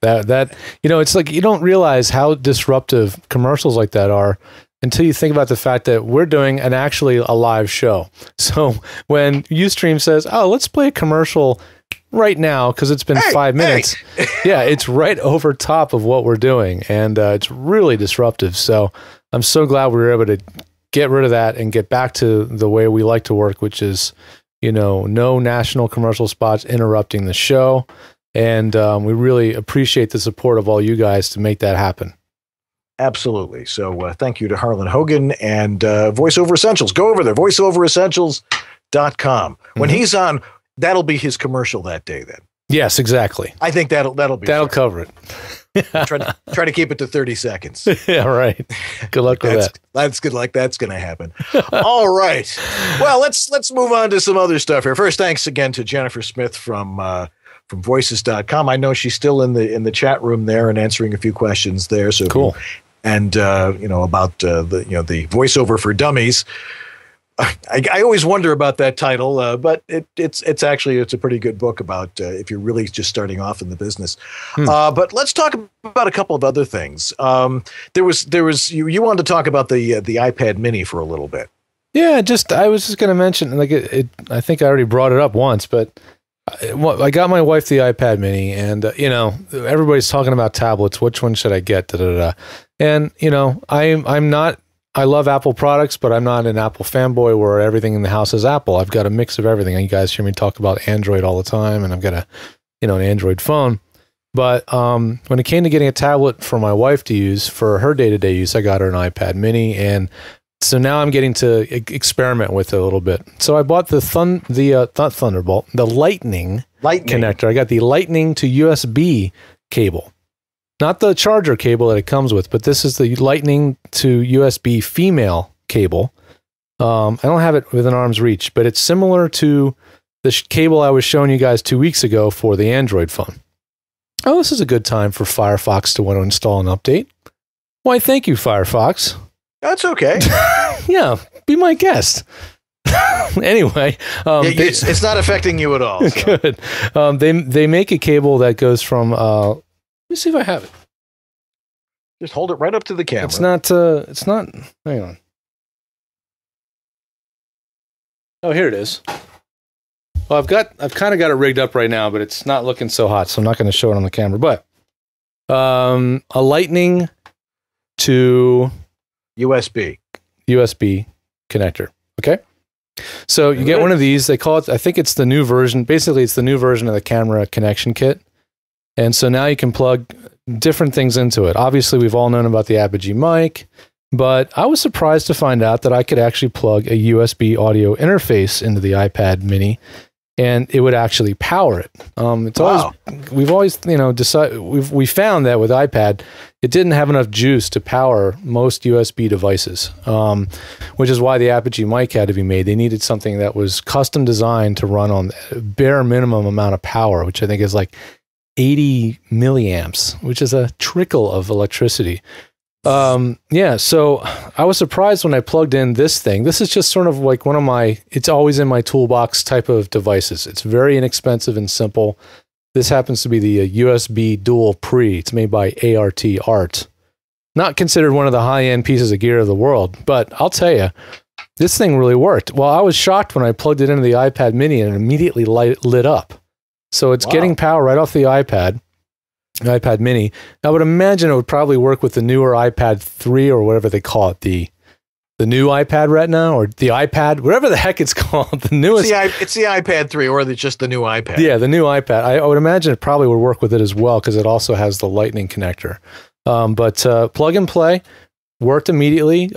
That you know, it's like you don't realize how disruptive commercials like that are until you think about the fact that we're doing actually a live show. So when Ustream says, "Oh, let's play a commercial right now," because it's been 5 minutes. Yeah, it's right over top of what we're doing, and it's really disruptive. So I'm so glad we were able to get rid of that and get back to the way we like to work, which is, you know, no national commercial spots interrupting the show. And we really appreciate the support of all you guys to make that happen. Absolutely. So thank you to Harlan Hogan and VoiceOver Essentials. Go over there, voiceoveressentials.com. When he's on, that'll be his commercial that day then. Yes, exactly. I think that'll cover it. try to keep it to 30 seconds. Yeah, right. Good luck with that. That's good luck. That's going to happen. All right. Well, let's move on to some other stuff here. First, thanks again to Jennifer Smith from voices.com. I know she's still in the chat room there and answering a few questions there. So cool. And you know, about the voiceover for dummies. I always wonder about that title, but it's actually a pretty good book about if you're really just starting off in the business. But let's talk about a couple of other things. There was you wanted to talk about the iPad Mini for a little bit. Yeah, I was just going to mention, like I think I already brought it up once, but I got my wife the iPad Mini, and you know, everybody's talking about tablets. Which one should I get? And you know, I love Apple products, but I'm not an Apple fanboy where everything in the house is Apple. I've got a mix of everything. You guys hear me talk about Android all the time, and I've got an Android phone. But when it came to getting a tablet for my wife to use for her day-to-day use, I got her an iPad Mini, and so now I'm getting to experiment with it a little bit. So I bought the Thunderbolt, the Lightning connector. I got the Lightning to USB cable. Not the charger cable that it comes with, but this is the Lightning to USB female cable. I don't have it within arm's reach, but it's similar to the cable I was showing you guys 2 weeks ago for the Android phone. Oh, this is a good time for Firefox to want to install an update. Why, thank you, Firefox. That's okay. Yeah, be my guest. Anyway, it's not affecting you at all. So. Good. They make a cable that goes from. Let me see if I have it. Just hold it right up to the camera. It's not. Hang on. Oh, here it is. Well, I've kind of got it rigged up right now, but it's not looking so hot, so I'm not going to show it on the camera. But a Lightning to USB connector. Okay. So you get one of these. They call it. I think it's the new version. Basically, it's the new version of the camera connection kit. And so now you can plug different things into it. Obviously, we've all known about the Apogee mic, but I was surprised to find out that I could actually plug a USB audio interface into the iPad Mini, and it would actually power it. It's always we've always decided we found that with iPad, it didn't have enough juice to power most USB devices, which is why the Apogee mic had to be made. They needed something that was custom designed to run on bare minimum amount of power, which I think is like 80 milliamps, which is a trickle of electricity. Yeah, so I was surprised when I plugged in this thing. This is just sort of like one of my, it's always in my toolbox type of devices. It's very inexpensive and simple. This happens to be the USB Dual Pre. It's made by Art. Not considered one of the high-end pieces of gear of the world, but I'll tell you, this thing really worked. Well, I was shocked when I plugged it into the iPad mini and it immediately lit up. So it's getting power right off the iPad mini. I would imagine it would probably work with the newer iPad 3 or whatever they call it, the new iPad Retina or the iPad, whatever the heck it's called, the newest. It's the iPad 3 or just the new iPad. Yeah, the new iPad. I would imagine it probably would work with it as well because it also has the Lightning connector. But plug and play worked immediately.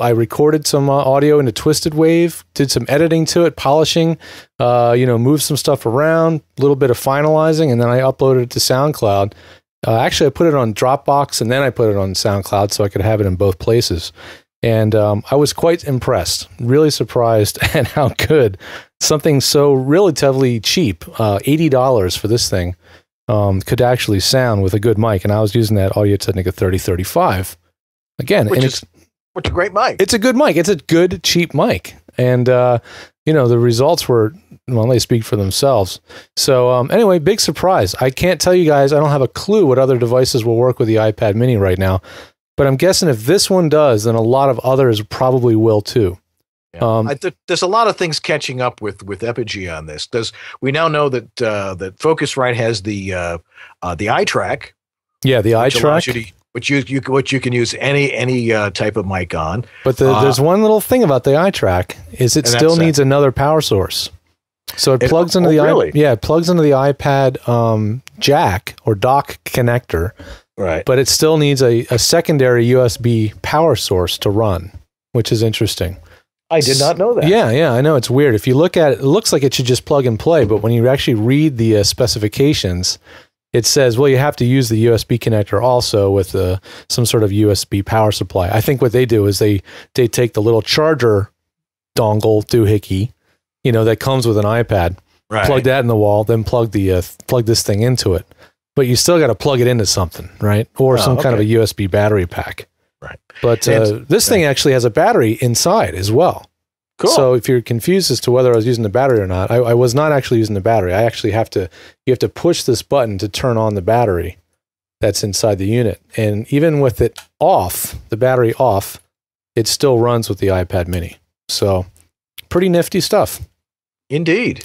I recorded some audio into Twisted Wave, did some editing to it, polishing, moved some stuff around, a little bit of finalizing, and then I uploaded it to SoundCloud. Actually, I put it on Dropbox, and then I put it on SoundCloud so I could have it in both places. And I was quite impressed, really surprised at how good something so relatively cheap, $80 for this thing, could actually sound with a good mic. And I was using that Audio-Technica 3035. Again, which is a great mic. It's a good mic. It's a good, cheap mic. And, the results were, well, they speak for themselves. So anyway, big surprise. I can't tell you guys, I don't have a clue what other devices will work with the iPad mini right now. But I'm guessing if this one does, then a lot of others probably will too. Yeah. There's a lot of things catching up with Ep.80 on this. We now know that Focusrite has the eye track. Yeah, the eye track. Which you can use any type of mic on. But there's one little thing about the eye track is it still needs another power source. So it plugs into it plugs into the iPad jack or dock connector. Right. But it still needs a secondary USB power source to run, which is interesting. I did not know that. Yeah, I know. It's weird. If you look at it, it looks like it should just plug and play, but when you actually read the specifications, it says, well, you have to use the USB connector also with some sort of USB power supply. I think what they do is they take the little charger dongle doohickey, that comes with an iPad, plug that in the wall, then plug this thing into it. But you still got to plug it into something, right? Or some kind of a USB battery pack. Right. But this thing actually has a battery inside as well. Cool. So if you're confused as to whether I was using the battery or not, I was not actually using the battery. I actually you have to push this button to turn on the battery that's inside the unit. And even with it off, the battery off, it still runs with the iPad mini. So pretty nifty stuff. Indeed.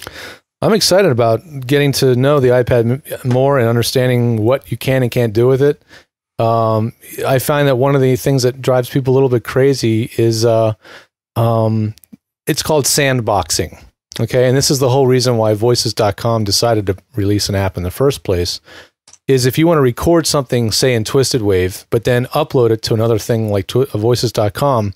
I'm excited about getting to know the iPad more and understanding what you can and can't do with it. I find that one of the things that drives people a little bit crazy is it's called sandboxing. Okay, and this is the whole reason why Voices.com decided to release an app in the first place, is if you want to record something, say in Twisted Wave, but then upload it to another thing like Voices.com.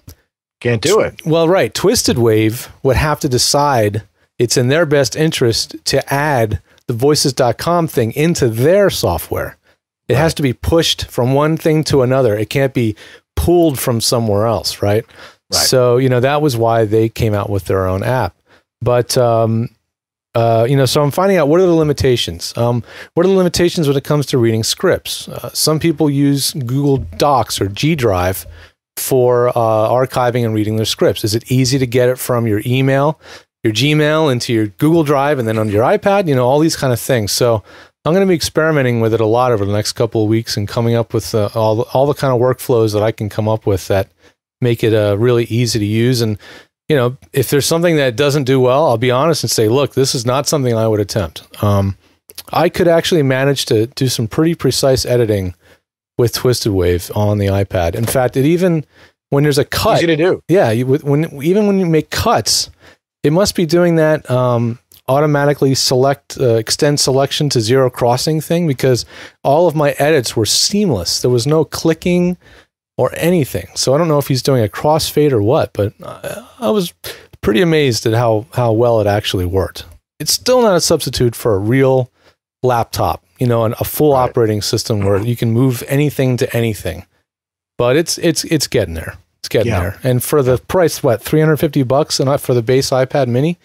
Can't do it. Well, right. Twisted Wave would have to decide it's in their best interest to add the Voices.com thing into their software. It has to be pushed from one thing to another. It can't be pulled from somewhere else, right? So, that was why they came out with their own app. But, so I'm finding out what are the limitations. What are the limitations when it comes to reading scripts? Some people use Google Docs or G Drive for archiving and reading their scripts. Is it easy to get it from your email, your Gmail into your Google Drive and then on your iPad? All these kind of things. So I'm going to be experimenting with it a lot over the next couple of weeks and coming up with all the kind of workflows that I can come up with that make it really easy to use. And, if there's something that doesn't do well, I'll be honest and say, look, this is not something I would attempt. I could actually manage to do some pretty precise editing with Twisted Wave on the iPad. In fact, when there's a cut, easy to do. Yeah. Even when you make cuts, it must be doing that automatically extend selection to zero crossing thing, because all of my edits were seamless. There was no clicking or anything. So I don't know if he's doing a crossfade or what, but I was pretty amazed at how well it actually worked. It's still not a substitute for a real laptop, a full operating system where you can move anything to anything. But it's getting there. It's getting there. And for the price, $350 and for the base iPad mini,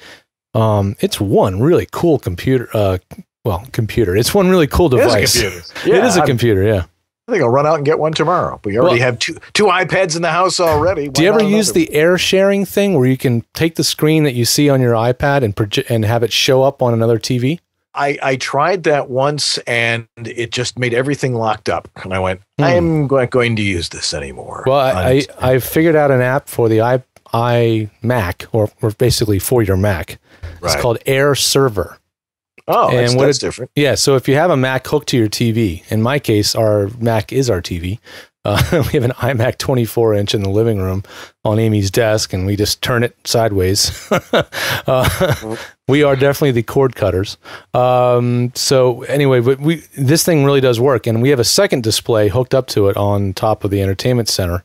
it's one really cool computer well, computer. It's one really cool device. It is a computer. Yeah, it is a computer, yeah. I think I'll run out and get one tomorrow. We already have two iPads in the house already. Do you ever use the air sharing thing where you can take the screen that you see on your iPad and have it show up on another TV? I tried that once, and it just made everything locked up. And I went, I am not going to use this anymore. Well, I figured out an app for the iMac, or basically for your Mac. It's called Air Server. Oh, and that's different. Yeah, so if you have a Mac hooked to your TV, in my case, our Mac is our TV. We have an iMac 24-inch in the living room on Amy's desk, and we just turn it sideways. We are definitely the cord cutters. So anyway, but this thing really does work, and we have a second display hooked up to it on top of the entertainment center,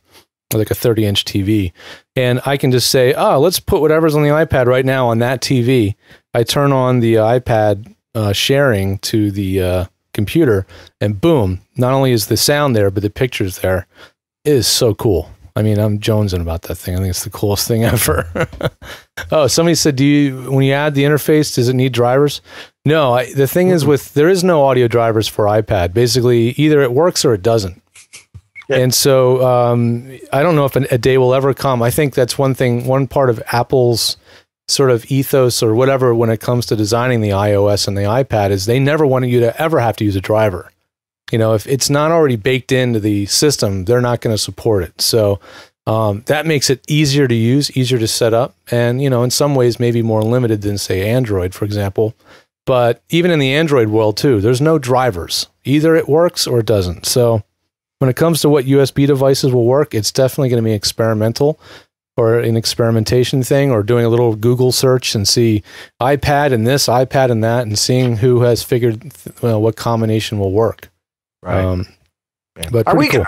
like a 30-inch TV. And I can just say, oh, let's put whatever's on the iPad right now on that TV. I turn on the iPad sharing to the computer, and boom, not only is the sound there, but the picture's there. It is so cool. I mean, I'm jonesing about that thing. I think it's the coolest thing ever. Oh, somebody said, when you add the interface, does it need drivers? No, the thing is there is no audio drivers for iPad. Basically, either it works or it doesn't. And so I don't know if a day will ever come. I think that's one part of Apple's sort of ethos or whatever when it comes to designing the iOS and the iPad is they never wanted you to ever have to use a driver. You know, if it's not already baked into the system, they're not going to support it. So that makes it easier to use, easier to set up, and, you know, in some ways maybe more limited than, say, Android, for example. But even in the Android world, too, there's no drivers. Either it works or it doesn't. So when it comes to what USB devices will work, it's definitely going to be experimental, or an experimentation thing, or doing a little Google search and see iPad and this, iPad and that, and seeing who has figured what combination will work. Right. But are we cool.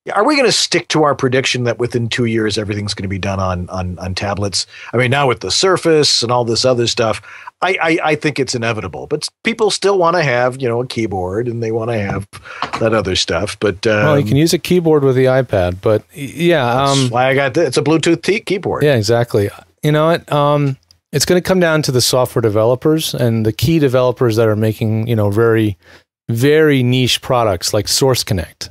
going to stick to our prediction that within 2 years everything's going to be done on tablets? I mean, now with the Surface and all this other stuff, I think it's inevitable. But people still want to have, you know, a keyboard, and they want to have that other stuff. But well, you can use a keyboard with the iPad. But yeah, that's why I got this. It's a Bluetooth keyboard. Yeah, exactly. You know what? It's going to come down to the software developers and the key developers that are making, you know, very, very niche products like Source Connect.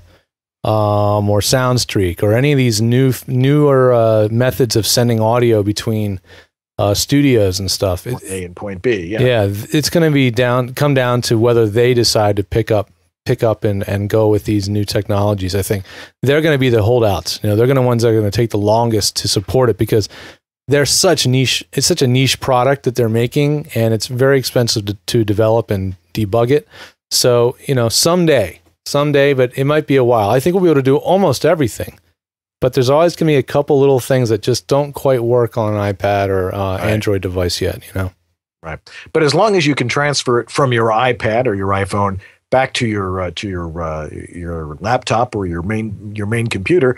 Or SoundStreak, or any of these newer methods of sending audio between studios and stuff. Point A and point B. Yeah, it's going to be come down to whether they decide to pick up and go with these new technologies. I think they're going to be the holdouts. You know, they're going to ones that are going to take the longest to support it, because they're such niche. It's such a niche product that they're making, and it's very expensive to develop and debug it. So, you know, someday, but it might be a while. I think we'll be able to do almost everything, but there's always going to be a couple little things that just don't quite work on an iPad or Android device yet, you know? Right. But as long as you can transfer it from your iPad or your iPhone back to your laptop or your main computer,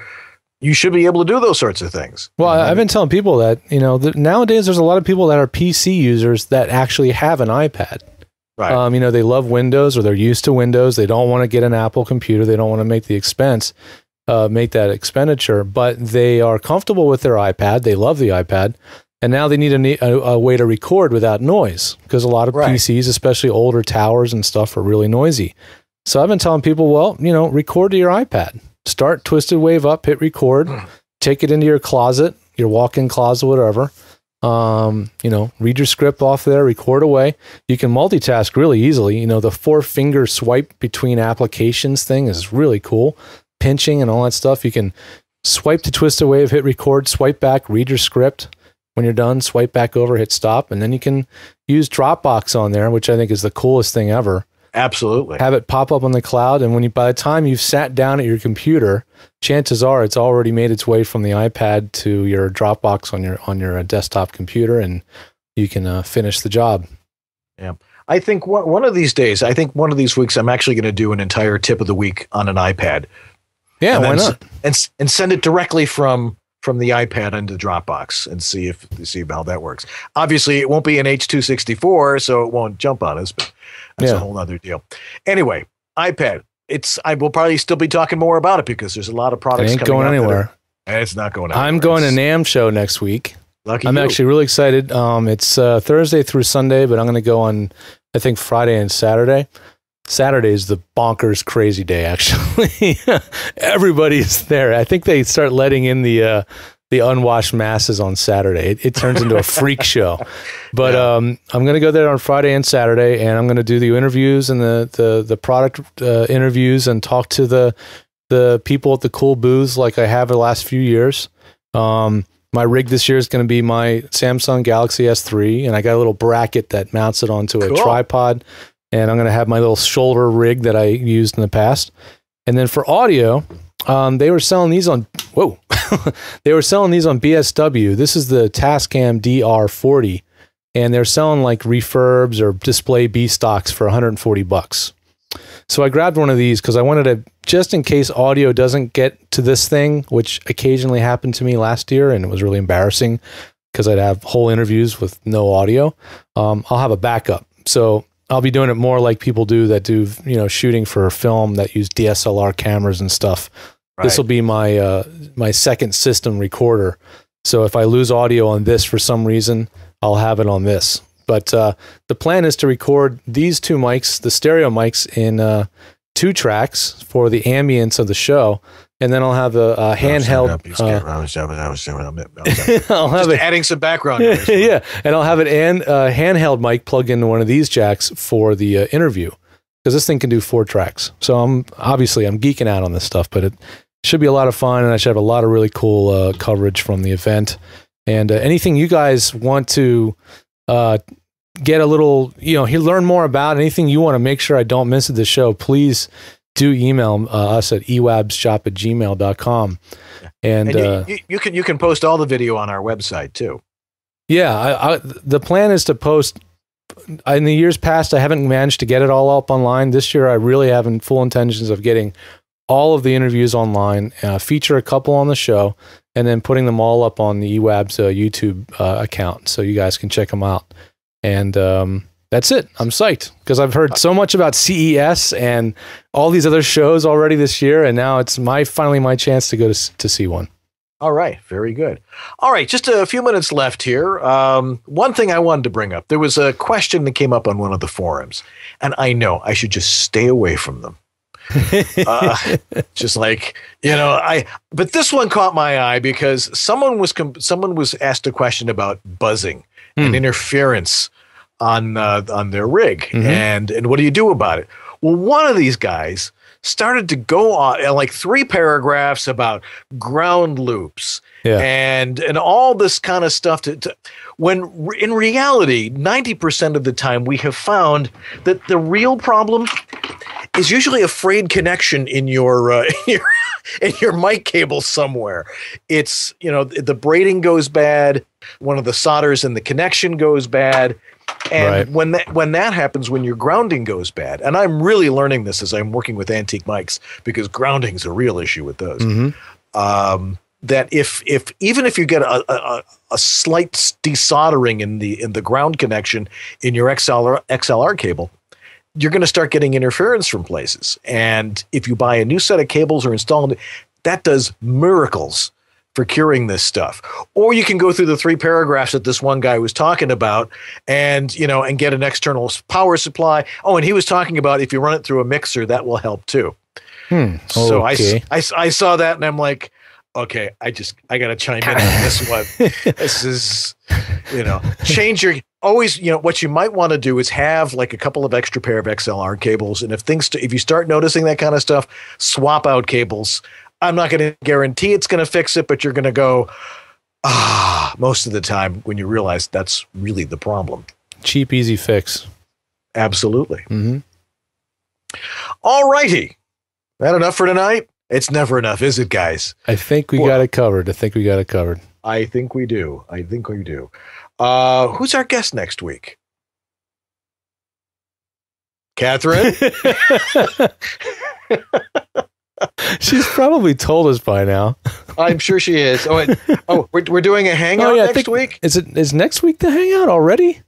you should be able to do those sorts of things. Well, I've been telling people that, you know, nowadays there's a lot of people that are PC users that actually have an iPad. Right. You know, they love Windows, or they're used to Windows. They don't want to get an Apple computer. They don't want to make that expenditure, but they are comfortable with their iPad. They love the iPad, and now they need a way to record without noise, because a lot of PCs, especially older towers and stuff, are really noisy. So I've been telling people, well, you know, record to your iPad. Start Twisted Wave up, hit record, take it into your closet, your walk-in closet, whatever. You know, read your script off there, record away. You can multitask really easily. You know, the 4-finger swipe between applications thing is really cool. Pinching and all that stuff. You can swipe to Twist Away, hit record, swipe back, read your script. When you're done, swipe back over, hit stop, and then you can use Dropbox on there, which I think is the coolest thing ever. Absolutely. Have it pop up on the cloud, and by the time you've sat down at your computer, chances are it's already made its way from the iPad to your Dropbox on your desktop computer, and you can finish the job. Yeah. I think one of these days, one of these weeks, I'm actually going to do an entire tip of the week on an iPad. Yeah, why not? And send it directly from the iPad into Dropbox and see how that works. Obviously, it won't be an H.264, so it won't jump on us, but that's a whole other deal. Anyway, iPad. I will probably still be talking more about it, because there's a lot of products coming going anywhere. And it's not going anywhere. I'm going to NAMM show next week. Lucky I'm you. actually really excited. It's Thursday through Sunday, but I'm going to go on I think Friday and Saturday. Saturday is the bonkers crazy day, actually. Everybody's there. I think they start letting in the unwashed masses on Saturday. It turns into a freak show. But I'm going to go there on Friday and Saturday, and I'm going to do the interviews and the product interviews and talk to the people at the cool booths like I have the last few years. My rig this year is going to be my Samsung Galaxy S3, and I got a little bracket that mounts it onto a tripod. And I'm going to have my little shoulder rig that I used in the past. And then for audio, they were selling these on, they were selling these on BSW. This is the Tascam DR40. And they're selling like refurbs or display B stocks for $140. So I grabbed one of these because I wanted to, just in case audio doesn't get to this thing, which occasionally happened to me last year, and it was really embarrassing because I'd have whole interviews with no audio. I'll have a backup. So I'll be doing it more like people do that do, shooting for film that use DSLR cameras and stuff. Right. This will be my my second system recorder. So if I lose audio on this for some reason, I'll have it on this. But the plan is to record these two mics, the stereo mics, in 2 tracks for the ambience of the show. And then I'll have a handheld. I'll have adding some background. Yeah, and I'll have an handheld mic plugged into one of these jacks for the interview, because this thing can do 4 tracks. So I'm geeking out on this stuff, but it should be a lot of fun, and I should have a lot of really cool coverage from the event. And anything you guys want to get a little, learn more about, anything you want to make sure I don't miss at the show, please do email us at ewabshop@gmail.com. And you can post all the video on our website too. Yeah, the plan is to post. In the years past, I haven't managed to get it all up online. This year, I really have full intentions of getting all of the interviews online, feature a couple on the show, and then putting them all up on the EWABS YouTube account so you guys can check them out. And that's it. I'm psyched because I've heard so much about CES and all these other shows already this year, and now it's finally my chance to go to see one. All right, very good. All right, just a few minutes left here. One thing I wanted to bring up: there was a question that came up on one of the forums, and I know I should just stay away from them. Just like, but this one caught my eye because someone was asked a question about buzzing and interference on their rig, and what do you do about it? Well, one of these guys started to go on like 3 paragraphs about ground loops and all this kind of stuff when in reality 90% of the time we have found that the real problem is usually a frayed connection in your in your mic cable somewhere. It's, the braiding goes bad, one of the solders in the connection goes bad. And when that happens, when your grounding goes bad, and I'm really learning this as I'm working with antique mics because grounding is a real issue with those. That even if you get a slight desoldering in the ground connection in your XLR cable, you're going to start getting interference from places. And if you buy a new set of cables or install it, that does miracles for curing this stuff. Or you can go through the 3 paragraphs that this one guy was talking about and get an external power supply. Oh, and he was talking about if you run it through a mixer, that will help too. So I saw that and I'm like, okay, I got to chime in on this one. This is, change your, always, what you might want to do is have like a couple of extra pair of XLR cables. And if you start noticing that kind of stuff, swap out cables. I'm not going to guarantee it's going to fix it, but you're going to go, most of the time when you realize that's really the problem. Cheap, easy fix. Absolutely. All righty. That enough for tonight? It's never enough, is it, guys? I think we got it covered. I think we do. Who's our guest next week? Catherine? She's probably told us by now. I'm sure she is. We're doing a hangout next week? Is next week the hangout already?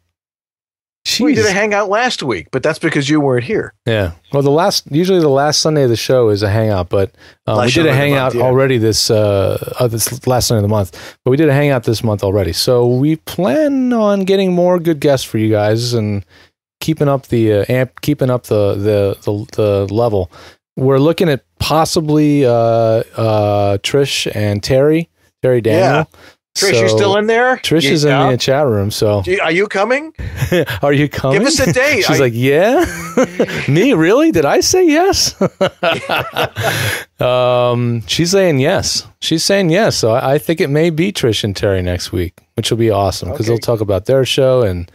We did a hangout last week, but that's because you weren't here. Yeah. Well, usually the last Sunday of the show is a hangout, but we did a hangout already this last Sunday of the month. But we did a hangout this month already, so we plan on getting more good guests for you guys, and keeping up the the level. We're looking at possibly Trish and Terry Daniel. Yeah. Trish, you still in there? Trish is in the chat room. So, are you coming? Are you coming? Give us a date. She's like, yeah. Me, really? Did I say yes? She's saying yes. She's saying yes. So I think it may be Trish and Terry next week, which will be awesome because they'll talk about their show, and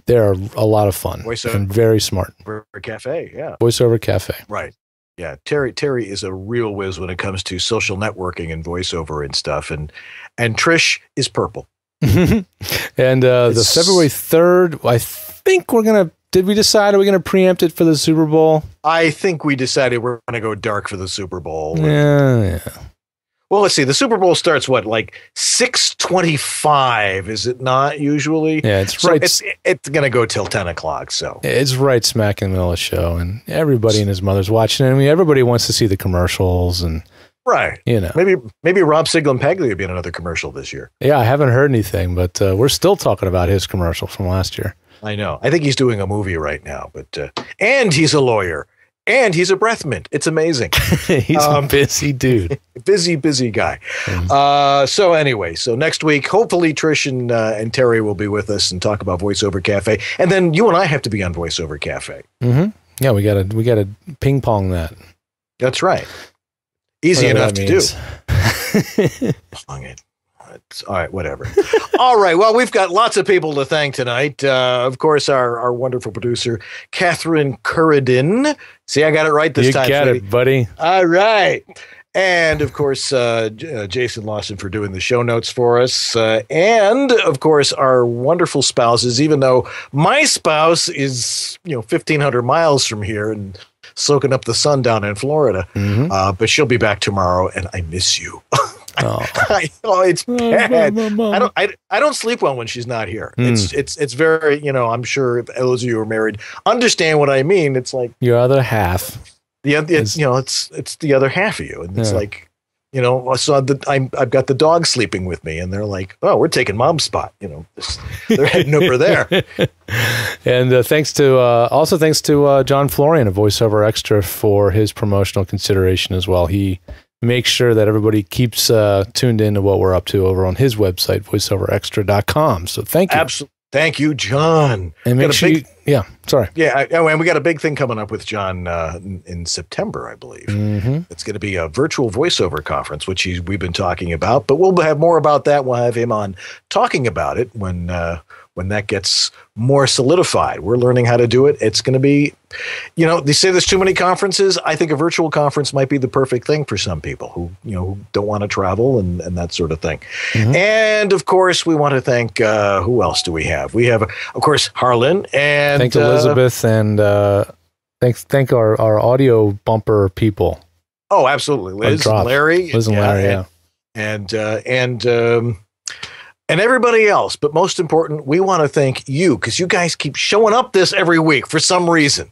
they're a lot of fun and very smart. Voiceover Cafe, yeah. Voiceover Cafe. Right. Yeah, Terry is a real whiz when it comes to social networking and voiceover and stuff, and Trish is purple. And the February 3rd, I think we're gonna. Did we decide are we gonna preempt it for the Super Bowl? I think we decided we're gonna go dark for the Super Bowl. Yeah. Well, let's see. The Super Bowl starts what, like 6:25? Is it not usually? Yeah, it's right. It's gonna go till 10 o'clock. So it's right smack in the middle of the show, and everybody and his mother's watching it. I mean, everybody wants to see the commercials, and you know, maybe Rob Siglam-Peggley will be in another commercial this year. Yeah, I haven't heard anything, but we're still talking about his commercial from last year. I know. I think he's doing a movie right now, but and he's a lawyer. And he's a breath mint. It's amazing. He's a busy dude. busy guy. So anyway, so next week, hopefully Trish and Terry will be with us and talk about Voiceover Cafe. And then you and I have to be on Voiceover Cafe. Mm-hmm. Yeah, we gotta ping pong that. That's right. Easy enough to do. Pong it. All right, whatever. All right. Well, we've got lots of people to thank tonight. Of course, our wonderful producer, Catherine Curridin. See, I got it right this time. You got it, buddy. All right. And, of course, Jason Lawson for doing the show notes for us. And, of course, our wonderful spouses, even though my spouse is, 1,500 miles from here and soaking up the sun down in Florida. Mm-hmm. But she'll be back tomorrow, and I miss you. Oh. It's bad. I don't sleep well when she's not here. It's very, I'm sure if those of you who are married understand what I mean. It's like your other half. It's the other half of you, and it's like, so I've got the dog sleeping with me, and they're like, oh, we're taking mom's spot. They're heading over there. And thanks to John Florian of VoiceOver Extra for his promotional consideration as well. He make sure that everybody keeps tuned in to what we're up to over on his website, voiceoverextra.com. So thank you. Absolutely. Thank you, John. And make sure sorry. Yeah, and we got a big thing coming up with John in September, I believe. Mm-hmm. It's going to be a virtual voiceover conference, which we've been talking about, but we'll have more about that. We'll have him on talking about it when that gets more solidified. We're learning how to do it. It's going to be, they say there's too many conferences. I think a virtual conference might be the perfect thing for some people who don't want to travel and that sort of thing. Mm-hmm. And of course, we want to thank, who else do we have? We have, of course, Harlan and thank Elizabeth and thank our audio bumper people. Oh, absolutely. Liz and Larry. And everybody else. But most important, we want to thank you because you guys keep showing up this every week for some reason.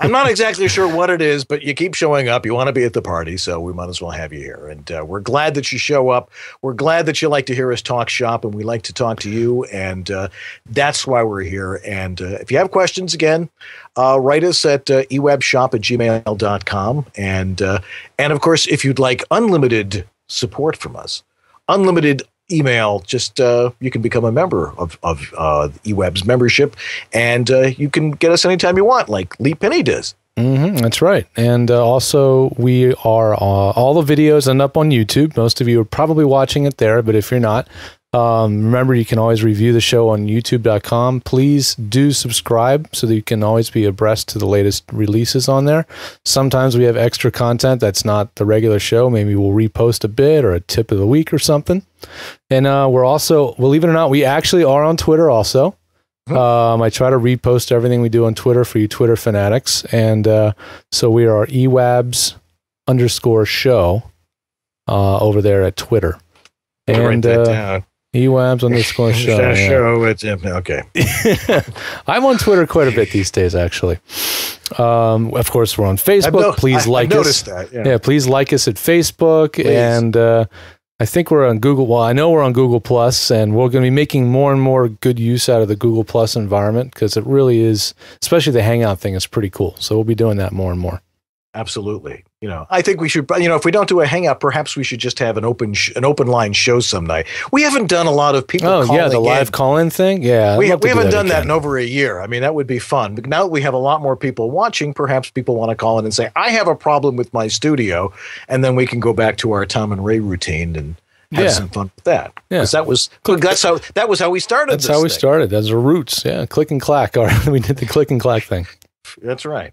I'm not exactly sure what it is, but you keep showing up. You want to be at the party, so we might as well have you here. And we're glad that you show up. We're glad that you like to hear us talk shop, and we like to talk to you. And that's why we're here. And if you have questions, again, write us at ewabshop@gmail.com. And of course, if you'd like unlimited support from us, unlimited email, just you can become a member of EWABS membership, and you can get us anytime you want, like Lee Penny does. Mm-hmm, that's right. And also, we are all the videos end up on YouTube. Most of you are probably watching it there, but if you're not, remember you can always review the show on youtube.com. Please do subscribe so that you can always be abreast to the latest releases on there. Sometimes we have extra content that's not the regular show. Maybe we'll repost a bit or a tip of the week or something. And we're also, believe it or not, we actually are on Twitter also. I try to repost everything we do on Twitter for you Twitter fanatics. And so we are EWABS_show over there at Twitter. And write that down. EWABS_show. Okay. I'm on Twitter quite a bit these days, actually. Of course, we're on Facebook. Please like us. Noticed that. Yeah. Please like us at Facebook. Please. And I think we're on Google. Well, I know we're on Google Plus, and we're going to be making more and more good use out of the Google Plus environment because it really is, especially the Hangout thing, is pretty cool. So we'll be doing that more and more. Absolutely. I think we should, if we don't do a Hangout, perhaps we should just have an open line show some night. We haven't done a lot of people calling in. Oh, yeah, the live call-in thing? Yeah. We haven't done that in over a year. I mean, that would be fun. But now that we have a lot more people watching, perhaps people want to call in and say, I have a problem with my studio. And then we can go back to our Tom and Ray routine and have some fun with that. Yeah. That was how we started. That's how we started. That's our roots. Yeah. Click and clack. All right. We did the click and clack thing. That's right.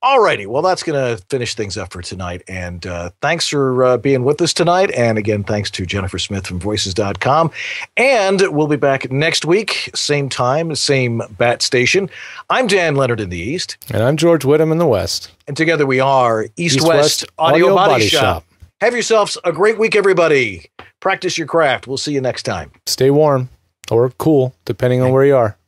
All righty. Well, that's going to finish things up for tonight. And thanks for being with us tonight. And again, thanks to Jennifer Smith from Voices.com. And we'll be back next week, same time, same bat station. I'm Dan Leonard in the East. And I'm George Whittam in the West. And together we are East-West Audio Body Shop. Have yourselves a great week, everybody. Practice your craft. We'll see you next time. Stay warm or cool, depending on where you are.